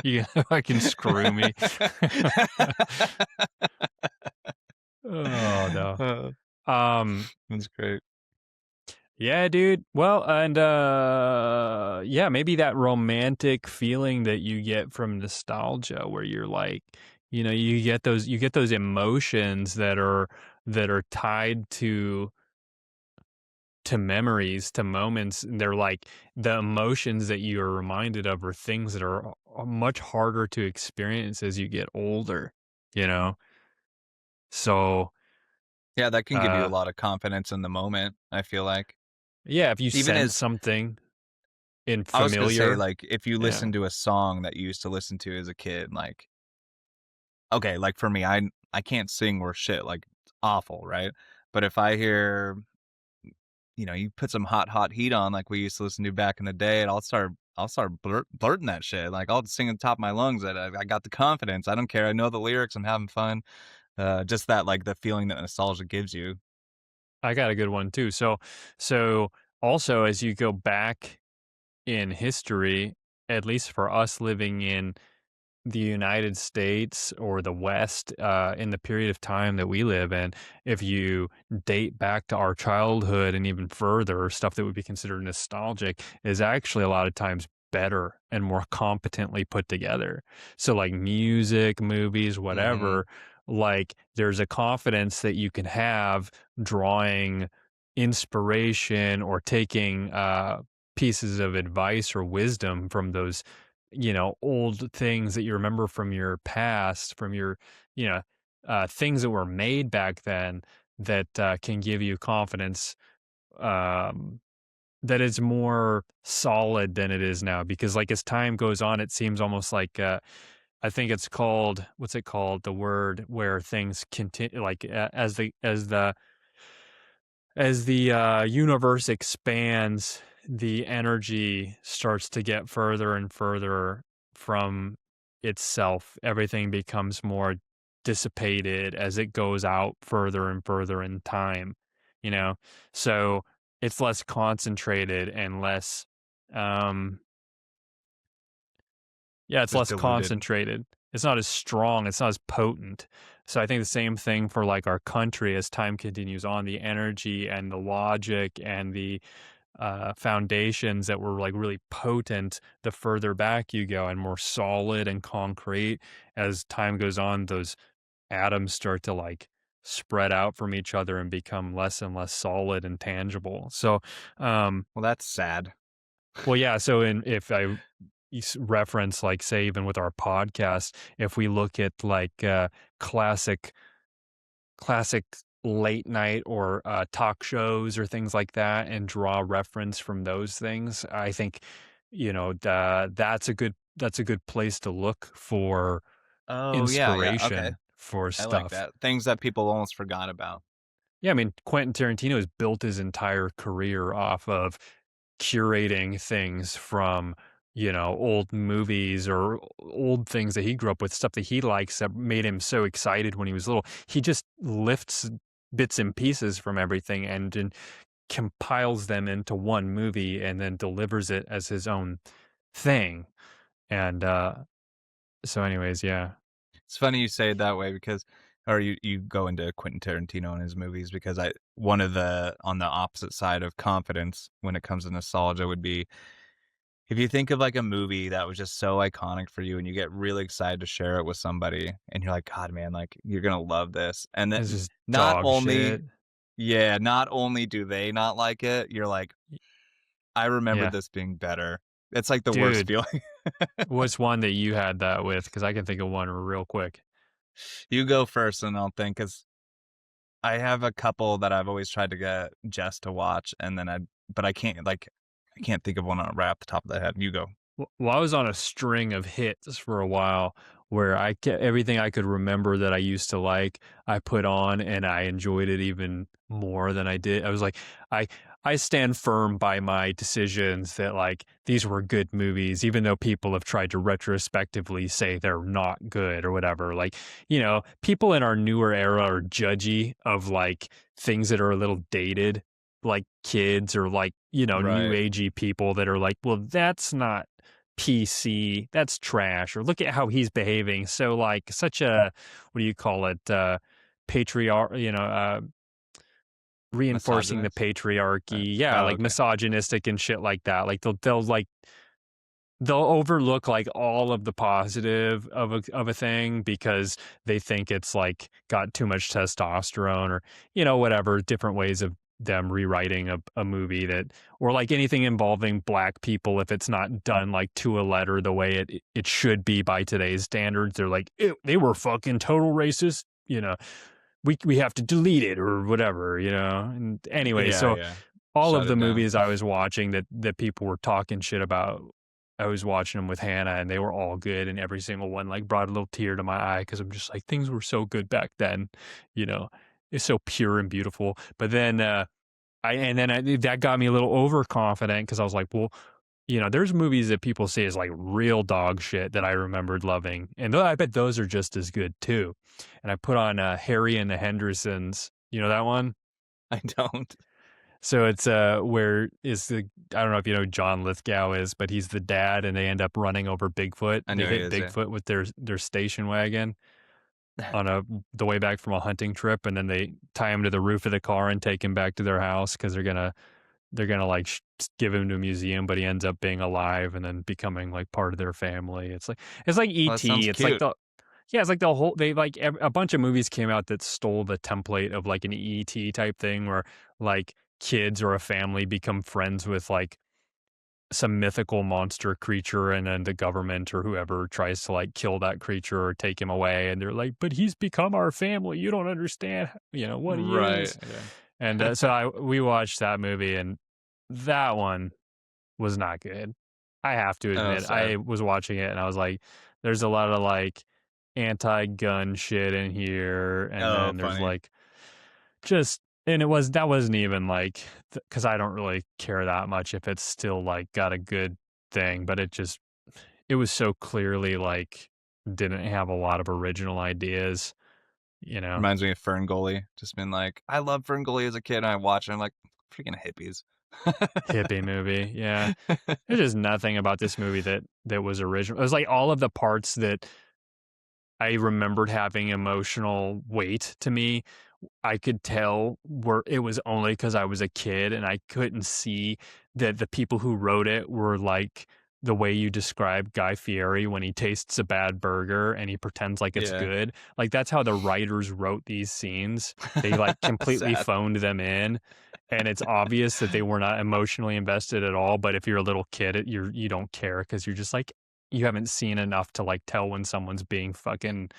You fucking screw me. Oh no. Uh, Um, that's great. yeah, dude. Well, and yeah, maybe that romantic feeling that you get from nostalgia where you're like, you get those emotions that are tied to memories, to moments. And they're like the emotions that you are reminded of are things that are much harder to experience as you get older, you know? So, Yeah, that can give you a uh, lot of confidence in the moment, I feel like. yeah, if you Even sense as something in I was gonna say, familiar, like, if you yeah. listen to a song that you used to listen to as a kid, like okay, like for me, I can't sing worth shit, like it's awful, right? But if I hear, you put some hot heat on like we used to listen to back in the day, and I'll start blurting that shit. Like I'll sing at the top of my lungs that I got the confidence. I don't care. I know the lyrics. I'm having fun. Just that like the feeling that nostalgia gives you. I got a good one too. So also as you go back in history, at least for us living in the United States or the West, in the period of time that we live in, if you date back to our childhood and even further, stuff that would be considered nostalgic is actually a lot of times better and more competently put together. So, like music, movies, Mm-hmm. whatever, like there's a confidence that you can have drawing inspiration or taking pieces of advice or wisdom from those old things that you remember from your past, from your, you know, things that were made back then that can give you confidence um, that is more solid than it is now. Because, like, as time goes on, it seems almost like I think it's called what's it called? The word where things continue, like as the universe expands, the energy starts to get further and further from itself. Everything becomes more dissipated as it goes out further and further in time, you know? So it's less concentrated and less, um, yeah, it's Just less diluted. concentrated. It's not as strong, it's not as potent. So I think the same thing for like our country as time continues on, the energy and the logic and the foundations that were like really potent, the further back you go and more solid and concrete as time goes on, those atoms start to like spread out from each other and become less and less solid and tangible. So, um, Well, that's sad. well, yeah. So, if I reference, like, say, even with our podcast, if we look at like classic, classic late night or talk shows or things like that, and draw reference from those things, I think that's a good place to look for Oh yeah, yeah. Okay, inspiration for I like stuff. that. Things that people almost forgot about. Yeah, I mean, Quentin Tarantino has built his entire career off of curating things from, old movies or old things that he grew up with, stuff that he likes that made him so excited when he was little. He just lifts bits and pieces from everything and compiles them into one movie and then delivers it as his own thing. And so, anyways, yeah. It's funny you say it that way because, or you go into Quentin Tarantino and his movies because one of the on the opposite side of confidence when it comes to nostalgia would be if you think of like a movie that was just so iconic for you and you get really excited to share it with somebody and you're like, God, man, like you're gonna love this. And It's then just dog shit. not only do they not like it, you're like, Y- I remember Yeah. this being better. It's like the worst Dude, feeling. what's one that you had that with? Because I can think of one real quick. You go first and I'll think, because I have a couple that I've always tried to get Jess to watch, and then but I can't think of one right off the top of the head. You go. Well, I was on a string of hits for a while where everything I could remember that I used to like, I put on and I enjoyed it even more than I did. I was like, I I stand firm by my decisions that like these were good movies, even though people have tried to retrospectively say they're not good or whatever. Like, people in our newer era are judgy of like things that are a little dated, like kids or like, new Right. agey people that are like, well, that's not PC, that's trash, or look at how he's behaving. So like such a what do you call it? Patriarch, reinforcing the Misogynist. patriarchy. Yeah, Oh, like okay. misogynistic and shit like that. Like they'll overlook like all of the positive of a thing because they think it's like got too much testosterone or whatever different ways of them rewriting a movie that or like anything involving black people if it's not done like to a letter the way it should be by today's standards. They're like, "Ew, they were fucking total racist, we have to delete it or whatever, and anyway, Yeah, so yeah. all of Shut the it down. movies I was watching that people were talking shit about I was watching them with Hannah, and they were all good, and every single one like brought a little tear to my eye because I'm just like things were so good back then, you know. It's so pure and beautiful. But then that got me a little overconfident because I was like, well, there's movies that people say is like real dog shit that I remembered loving, and I bet those are just as good too. And I put on Harry and the Hendersons. You know that one? I don't. So it's where is the I don't know if you know who John Lithgow is, but he's the dad, and they end up running over Bigfoot. I They know he hit is. Yeah. Bigfoot with their station wagon on the way back from a hunting trip, and then they tie him to the roof of the car and take him back to their house because they're gonna like give him to a museum, but he ends up being alive and then becoming like part of their family. It's like Well, that sounds E.T. It's like cute. it's like the whole they like a bunch of movies came out that stole the template of like an E.T. type thing where like kids or a family become friends with like some mythical monster creature, and then the government or whoever tries to like kill that creature or take him away, and they're like, but he's become our family, you don't understand what he Right. is. And so we watched that movie, and that one was not good. I have to Oh, admit, I sad. was watching it and I was like, there's a lot of like anti-gun shit in here, and Oh, then there's funny. like and that wasn't even like because I don't really care that much if it's still like got a good thing, but it was so clearly like didn't have a lot of original ideas, you know. Reminds me of Ferngully. Just been like, I loved Ferngully as a kid, and I watch it. I'm like, freaking hippies. Hippie movie, yeah. There's just nothing about this movie that was original. It was like all of the parts that I remembered having emotional weight to me, I could tell it was only because I was a kid and I couldn't see that the people who wrote it were like the way you describe Guy Fieri when he tastes a bad burger and he pretends like it's Yeah. good. Like that's how the writers wrote these scenes. They like completely Sad. phoned them in. And it's obvious that they were not emotionally invested at all. But if you're a little kid, you don't care because you're just like you haven't seen enough to like tell when someone's being fucking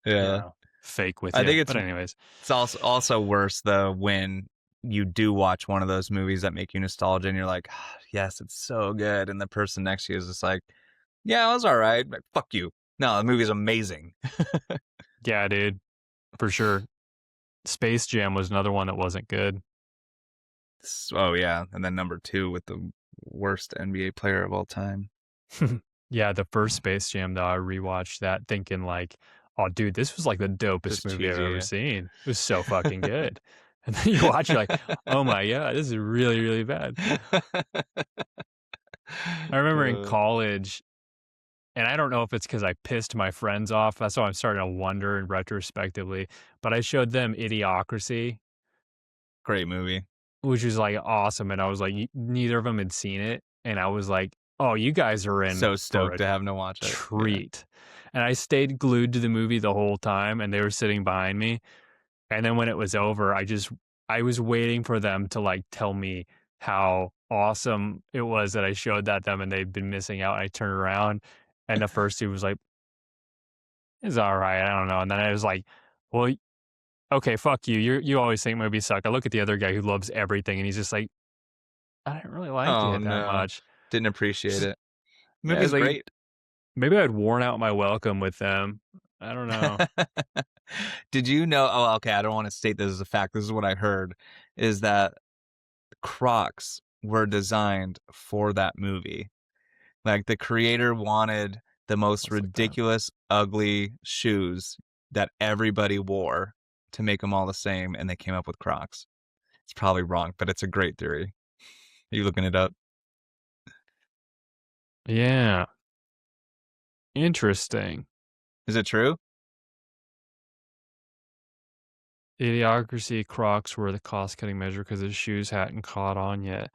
Yeah. fake with I you. think But anyways, it's also worse though when you do watch one of those movies that make you nostalgia and you're like, "Ah, yes, it's so good," and the person next to you is just like, yeah, it was all right. Like, fuck you. No, the movie's amazing. yeah, dude, for sure. Space Jam was another one that wasn't good. Oh yeah, and then number 2 with the worst NBA player of all time. Yeah, the first Space Jam though, I rewatched that thinking like, oh dude, this was like the dopest Just movie I've ever cheesy. seen. It was so fucking good. And then you watch, you're like, oh my god, this is really, really bad. I remember in college, and I don't know if it's because I pissed my friends off. That's why I'm starting to wonder in retrospectively. But I showed them Idiocracy, Great movie. which was like awesome. And I was like, neither of them had seen it. And I was like, oh, you guys are in So for stoked a to have to watch it. Yeah. treat. And I stayed glued to the movie the whole time, and they were sitting behind me. And then when it was over, I was waiting for them to like tell me how awesome it was that I showed that them and they'd been missing out. And I turned around and the first dude was like, it's all right. I don't know. And then I was like, well, okay, fuck you. You always think movies suck. I look at the other guy who loves everything and he's just like, I didn't really like Oh it that no. much. Didn't appreciate it. Yeah, it's Movie's like great. maybe I'd worn out my welcome with them. I don't know. Did you know? Oh, okay. I don't want to state this as a fact. This is what I heard: is that Crocs were designed for that movie. Like the creator wanted the most Stuff like that. ridiculous, ugly shoes that everybody wore to make them all the same, and they came up with Crocs. It's probably wrong, but it's a great theory. Are you looking it up? Yeah. Interesting. Is it true? Idiocracy Crocs were the cost-cutting measure because his shoes hadn't caught on yet.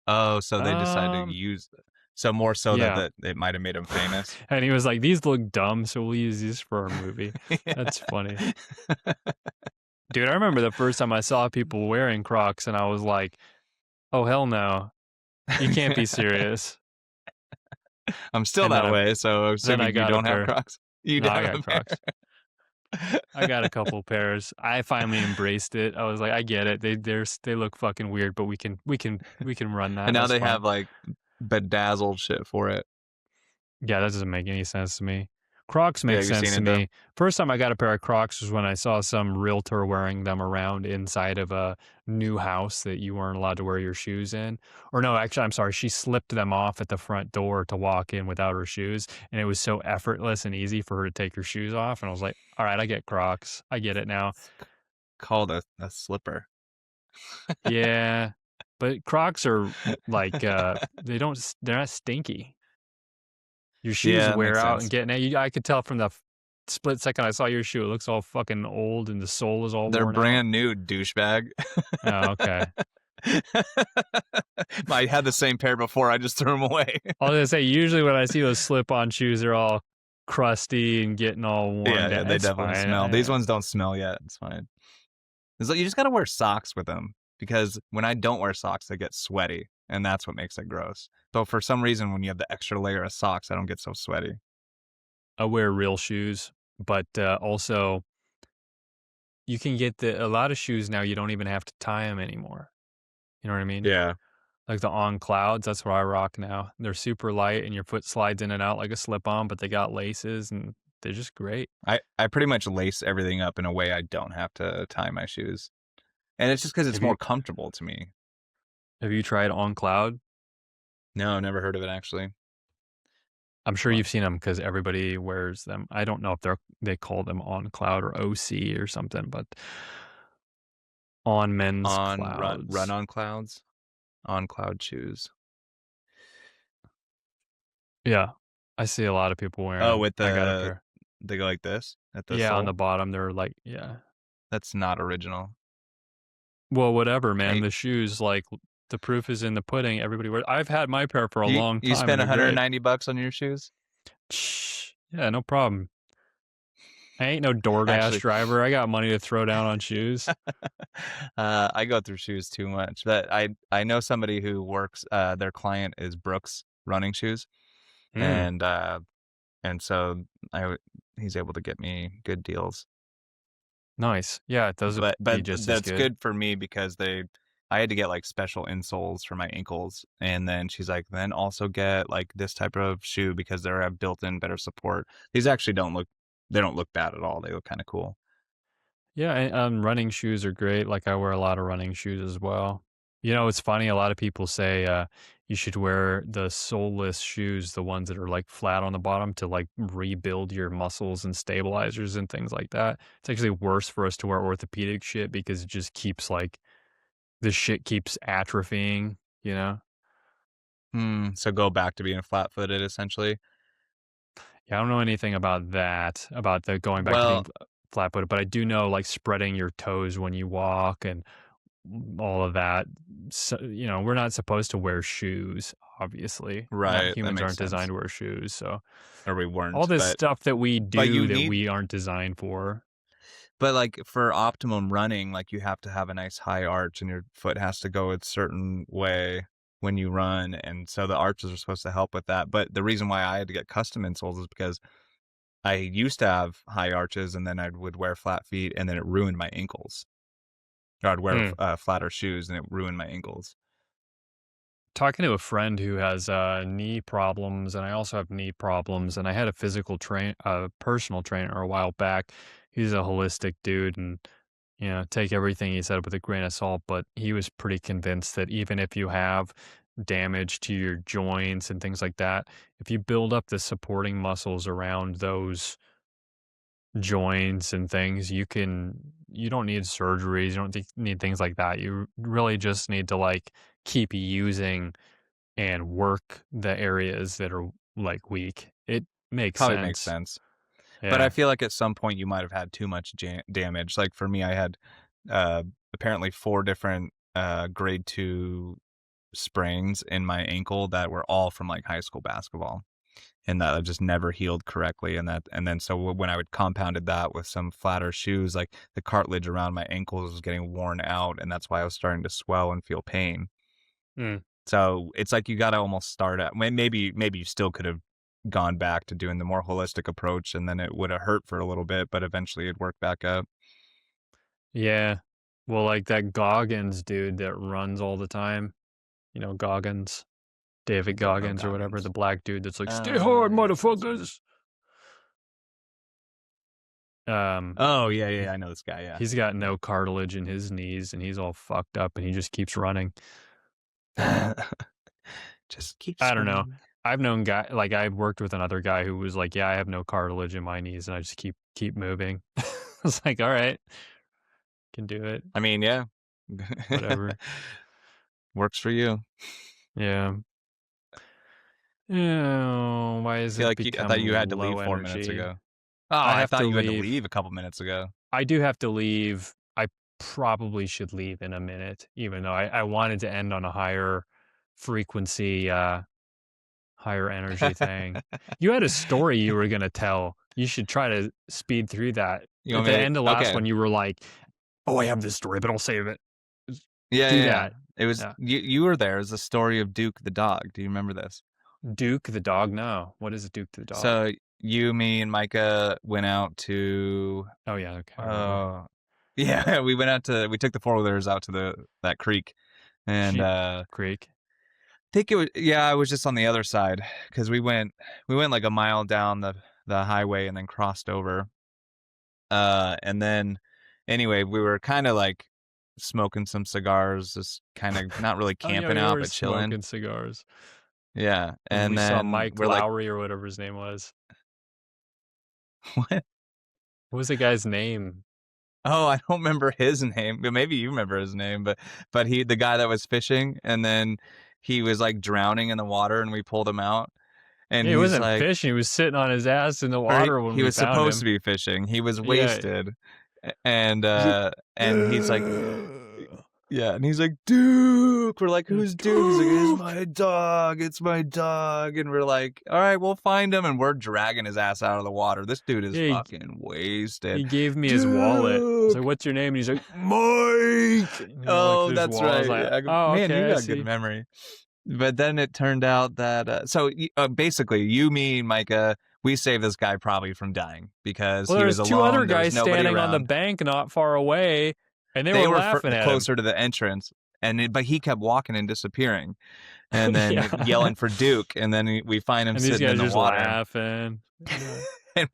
Oh, so they decided to Um, use it. So more so yeah. that it might have made him famous. And he was like, "These look dumb, so we'll use these for our movie." That's funny. Dude, I remember the first time I saw people wearing Crocs and I was like, "Oh hell no. You can't be serious." I'm still And then that way, so I assuming you got a don't have pair. Crocs. You No, I have got a pair. Crocs. I got a couple pairs. I finally embraced it. I was like, I get it. They look fucking weird, but we can run that. And now That's they fine. have like bedazzled shit for it. Yeah, that doesn't make any sense to me. Crocs Yeah, make have you sense seen to it though? me. First time I got a pair of Crocs was when I saw some realtor wearing them around inside of a new house that you weren't allowed to wear your shoes in. Or no, actually, I'm sorry. She slipped them off at the front door to walk in without her shoes. And it was so effortless and easy for her to take her shoes off. And I was like, all right, I get Crocs. I get it now. It's called a slipper. Yeah. But Crocs are like, they're not stinky. Your shoes Yeah, that wear makes out and sense. I could tell from the split second I saw your shoe, it looks all fucking old and the sole is all They're worn out. brand new, douchebag. Oh, okay. I had the same pair before. I just threw them away. I was gonna say, usually when I see those slip-on shoes, they're all crusty and getting all worn Yeah, down. they It's definitely fine. smell. These ones don't smell yet. It's fine. It's like you just gotta wear socks with them because when I don't wear socks, they get sweaty, and that's what makes it gross. So for some reason, when you have the extra layer of socks, I don't get so sweaty. I wear real shoes, but also you can get a lot of shoes now. You don't even have to tie them anymore. You know what I mean? Yeah. Like the On Clouds, that's what I rock now. They're super light and your foot slides in and out like a slip on, but they got laces and they're just great. I pretty much lace everything up in a way I don't have to tie my shoes. And it's just because it's Have you more comfortable to me. have you tried On Cloud? No, never heard of it actually. I'm sure Well, you've seen them because everybody wears them. I don't know if they call them On Cloud or OC or something, but On Men's on run Clouds. on clouds, on cloud shoes. Yeah, I see a lot of people wearing Oh, them. with I got a pair. they go like this at the Yeah, on sole. the bottom they're like, yeah. That's not original. Well, whatever, man. I, The shoes, like the proof is in the pudding. Everybody wears. I've had my pair for a long you time, spent and they're great. $190 on your shoes? Yeah, no problem. I ain't no DoorDash Actually, driver. I got money to throw down on shoes. I go through shoes too much. But I know somebody who works. Their client is Brooks Running Shoes, Mm, and so he's able to get me good deals. nice. Yeah, those would But be just as that's good. good for me because I had to get like special insoles for my ankles, and then she's like, then also get like this type of shoe because they have built-in better support. These actually they don't look bad at all. They look kind of cool. Yeah, and running shoes are great. Like I wear a lot of running shoes as well. You know, it's funny. A lot of people say you should wear the soleless shoes, the ones that are like flat on the bottom, to like rebuild your muscles and stabilizers and things like that. It's actually worse for us to wear orthopedic shit because it just keeps like the shit keeps atrophying. You know. So go back to being flat-footed essentially. Yeah, I don't know anything about that, about the going back to being Well, flat-footed, but I do know like spreading your toes when you walk and all of that. So, you know, we're not supposed to wear shoes, obviously. Not right, that humans makes aren't sense. designed to wear shoes. So Or we all weren't, this stuff that we but do you that need we aren't designed for. but like for optimum running, like you have to have a nice high arch and your foot has to go a certain way when you run. And so the arches are supposed to help with that. But the reason why I had to get custom insoles is because I used to have high arches and then I would wear flat feet and then it ruined my ankles. Or I'd wear Hmm. flatter shoes and it ruined my ankles. Talking to a friend who has knee problems, and I also have knee problems, and I had personal trainer a while back. He's a holistic dude, and you know, take everything he said with a grain of salt, but he was pretty convinced that even if you have damage to your joints and things like that, if you build up the supporting muscles around those joints and things, you don't need surgeries, you don't need things like that. You really just need to like keep using and work the areas that are like weak. It makes Probably makes sense. sense. But I Yeah. feel like at some point you might have had too much damage. Like for me, I had uh, apparently 4 different grade 2 sprains in my ankle that were all from like high school basketball and that I just never healed correctly. And then so when I would compounded that with some flatter shoes, like the cartilage around my ankles was getting worn out. And that's why I was starting to swell and feel pain. Mm. So it's like you got to almost start at maybe you still could have gone back to doing the more holistic approach and then it would have hurt for a little bit, but eventually it'd work back up. Yeah. Well, like that Goggins dude that runs all the time, you know, Goggins. David Goggins or whatever, Goggins. the black dude that's like, stay hard, Yeah, motherfuckers. Oh, yeah, I know this guy, yeah. He's got no cartilage in his knees, and he's all fucked up, and he just keeps running. Just keep I don't know. swimming. I've known I've worked with another guy who was like, yeah, I have no cartilage in my knees, and I just keep moving. I was like, all right, can do it. I mean, yeah. Whatever. Works for you. Yeah. Oh, why is I feel it like I become thought you had to low leave 4 energy? minutes ago. Oh, I I have thought to you had to leave. leave a couple minutes ago. I do have to leave. I probably should leave in a minute, even though I wanted to end on a higher frequency, higher energy thing. You had a story you were going to tell. You should try to speed through that. You At want the me to- end of last okay. one, you were like, oh, I have this story, but I'll save it. Yeah, do yeah, that. It was Yeah. you were there. It was the story of Duke the dog. Do you remember this? Duke the dog? No. What is Duke the dog? So you, me, and Micah went out to oh, yeah. Okay. I remember. yeah, we took the 4-wheelers out to that creek. And Sheep Creek. I think it was just on the other side because we went like a mile down the highway and then crossed over. And then anyway, we were kind of like smoking some cigars, just kind of not really camping out, but chilling. Smoking cigars. Yeah, and we then saw Mike we're Lowry or whatever his name was. Like, what? What was the guy's name? Oh, I don't remember his name, but maybe you remember his name. But the guy that was fishing, and then he was like drowning in the water, and we pulled him out. And he wasn't like, fishing; he was sitting on his ass in the water when he was found supposed him. to be fishing. He was Yeah. wasted, and he's like, yeah, and he's like, Duke. We're like, who's Duke? He's like, it's my dog. It's my dog. And we're like, all right, we'll find him. And we're dragging his ass out of the water. This dude is fucking wasted. He gave me his wallet. I was like, what's your name? And he's like, Mike. Oh, like, that's right. Like, Yeah. oh, Man, okay, you I got see. good memory. But then it turned out that basically you, me, and Micah, we saved this guy probably from dying because he was alone. There's two other there was guys nobody standing on the around. bank not far away, and they were laughing at him. Closer to the entrance, but he kept walking and disappearing, and then Yeah. yelling for Duke, and then we find him And these sitting guys in the just water, laughing. and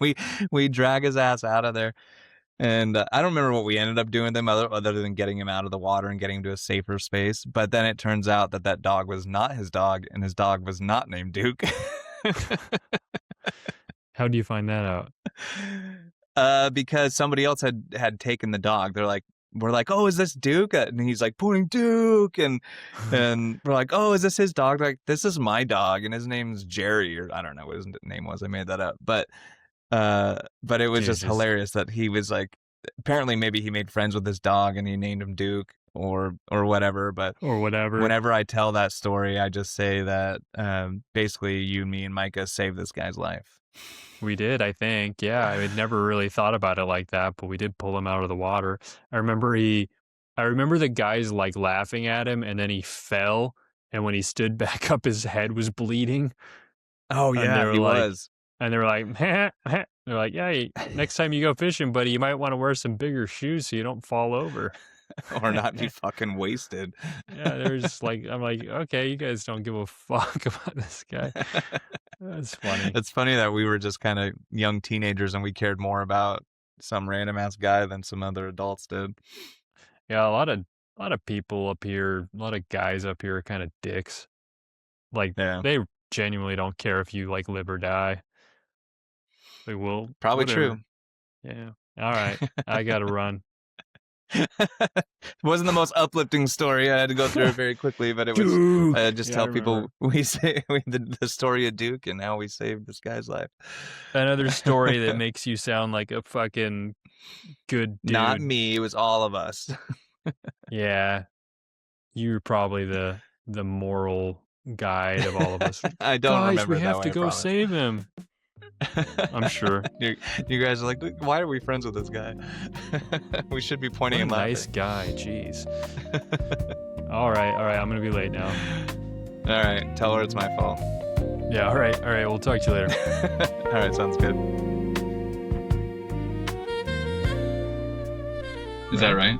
we drag his ass out of there. And I don't remember what we ended up doing with him other than getting him out of the water and getting him to a safer space. But then it turns out that dog was not his dog, and his dog was not named Duke. How do you find that out? Because somebody else had taken the dog. We're like, oh, is this Duke? And he's like, pointing Duke. And we're like, oh, is this his dog? Like, this is my dog. And his name's Jerry, or I don't know what his name was. I made that up. But it was just hilarious that he was like, apparently maybe he made friends with his dog and he named him Duke or whatever. But whenever I tell that story, I just say that basically you, me, and Micah saved this guy's life. We did, I think. Yeah, I had never really thought about it like that, but we did pull him out of the water. I remember the guys like laughing at him, and then he fell, and when he stood back up, his head was bleeding. Oh yeah, he was. And they were like, heh, heh. They're like, yeah, next time you go fishing, buddy, you might want to wear some bigger shoes so you don't fall over. Or not be fucking wasted. Yeah, they're just like, I'm like, okay, you guys don't give a fuck about this guy. That's funny. It's funny that we were just kind of young teenagers and we cared more about some random ass guy than some other adults did. Yeah, a lot of people up here, a lot of guys up here are kind of dicks. Like, they genuinely don't care if you like live or die. Like, well, probably whatever. True. Yeah. All right, I gotta run. It wasn't the most uplifting story. I had to go through it very quickly, but it was. I just tell people we did the story of Duke, and now we saved this guy's life. Another story that makes you sound like a fucking good dude. Not me. It was all of us. Yeah, you're probably the moral guide of all of us. I don't Guys, remember. We that have way, to go save him. I'm sure. You guys are like, why are we friends with this guy? We should be pointing him out. Nice guy, jeez. All right, I'm gonna be late now. All right, tell her it's my fault. Yeah, all right, we'll talk to you later. All right, sounds good. Is that right?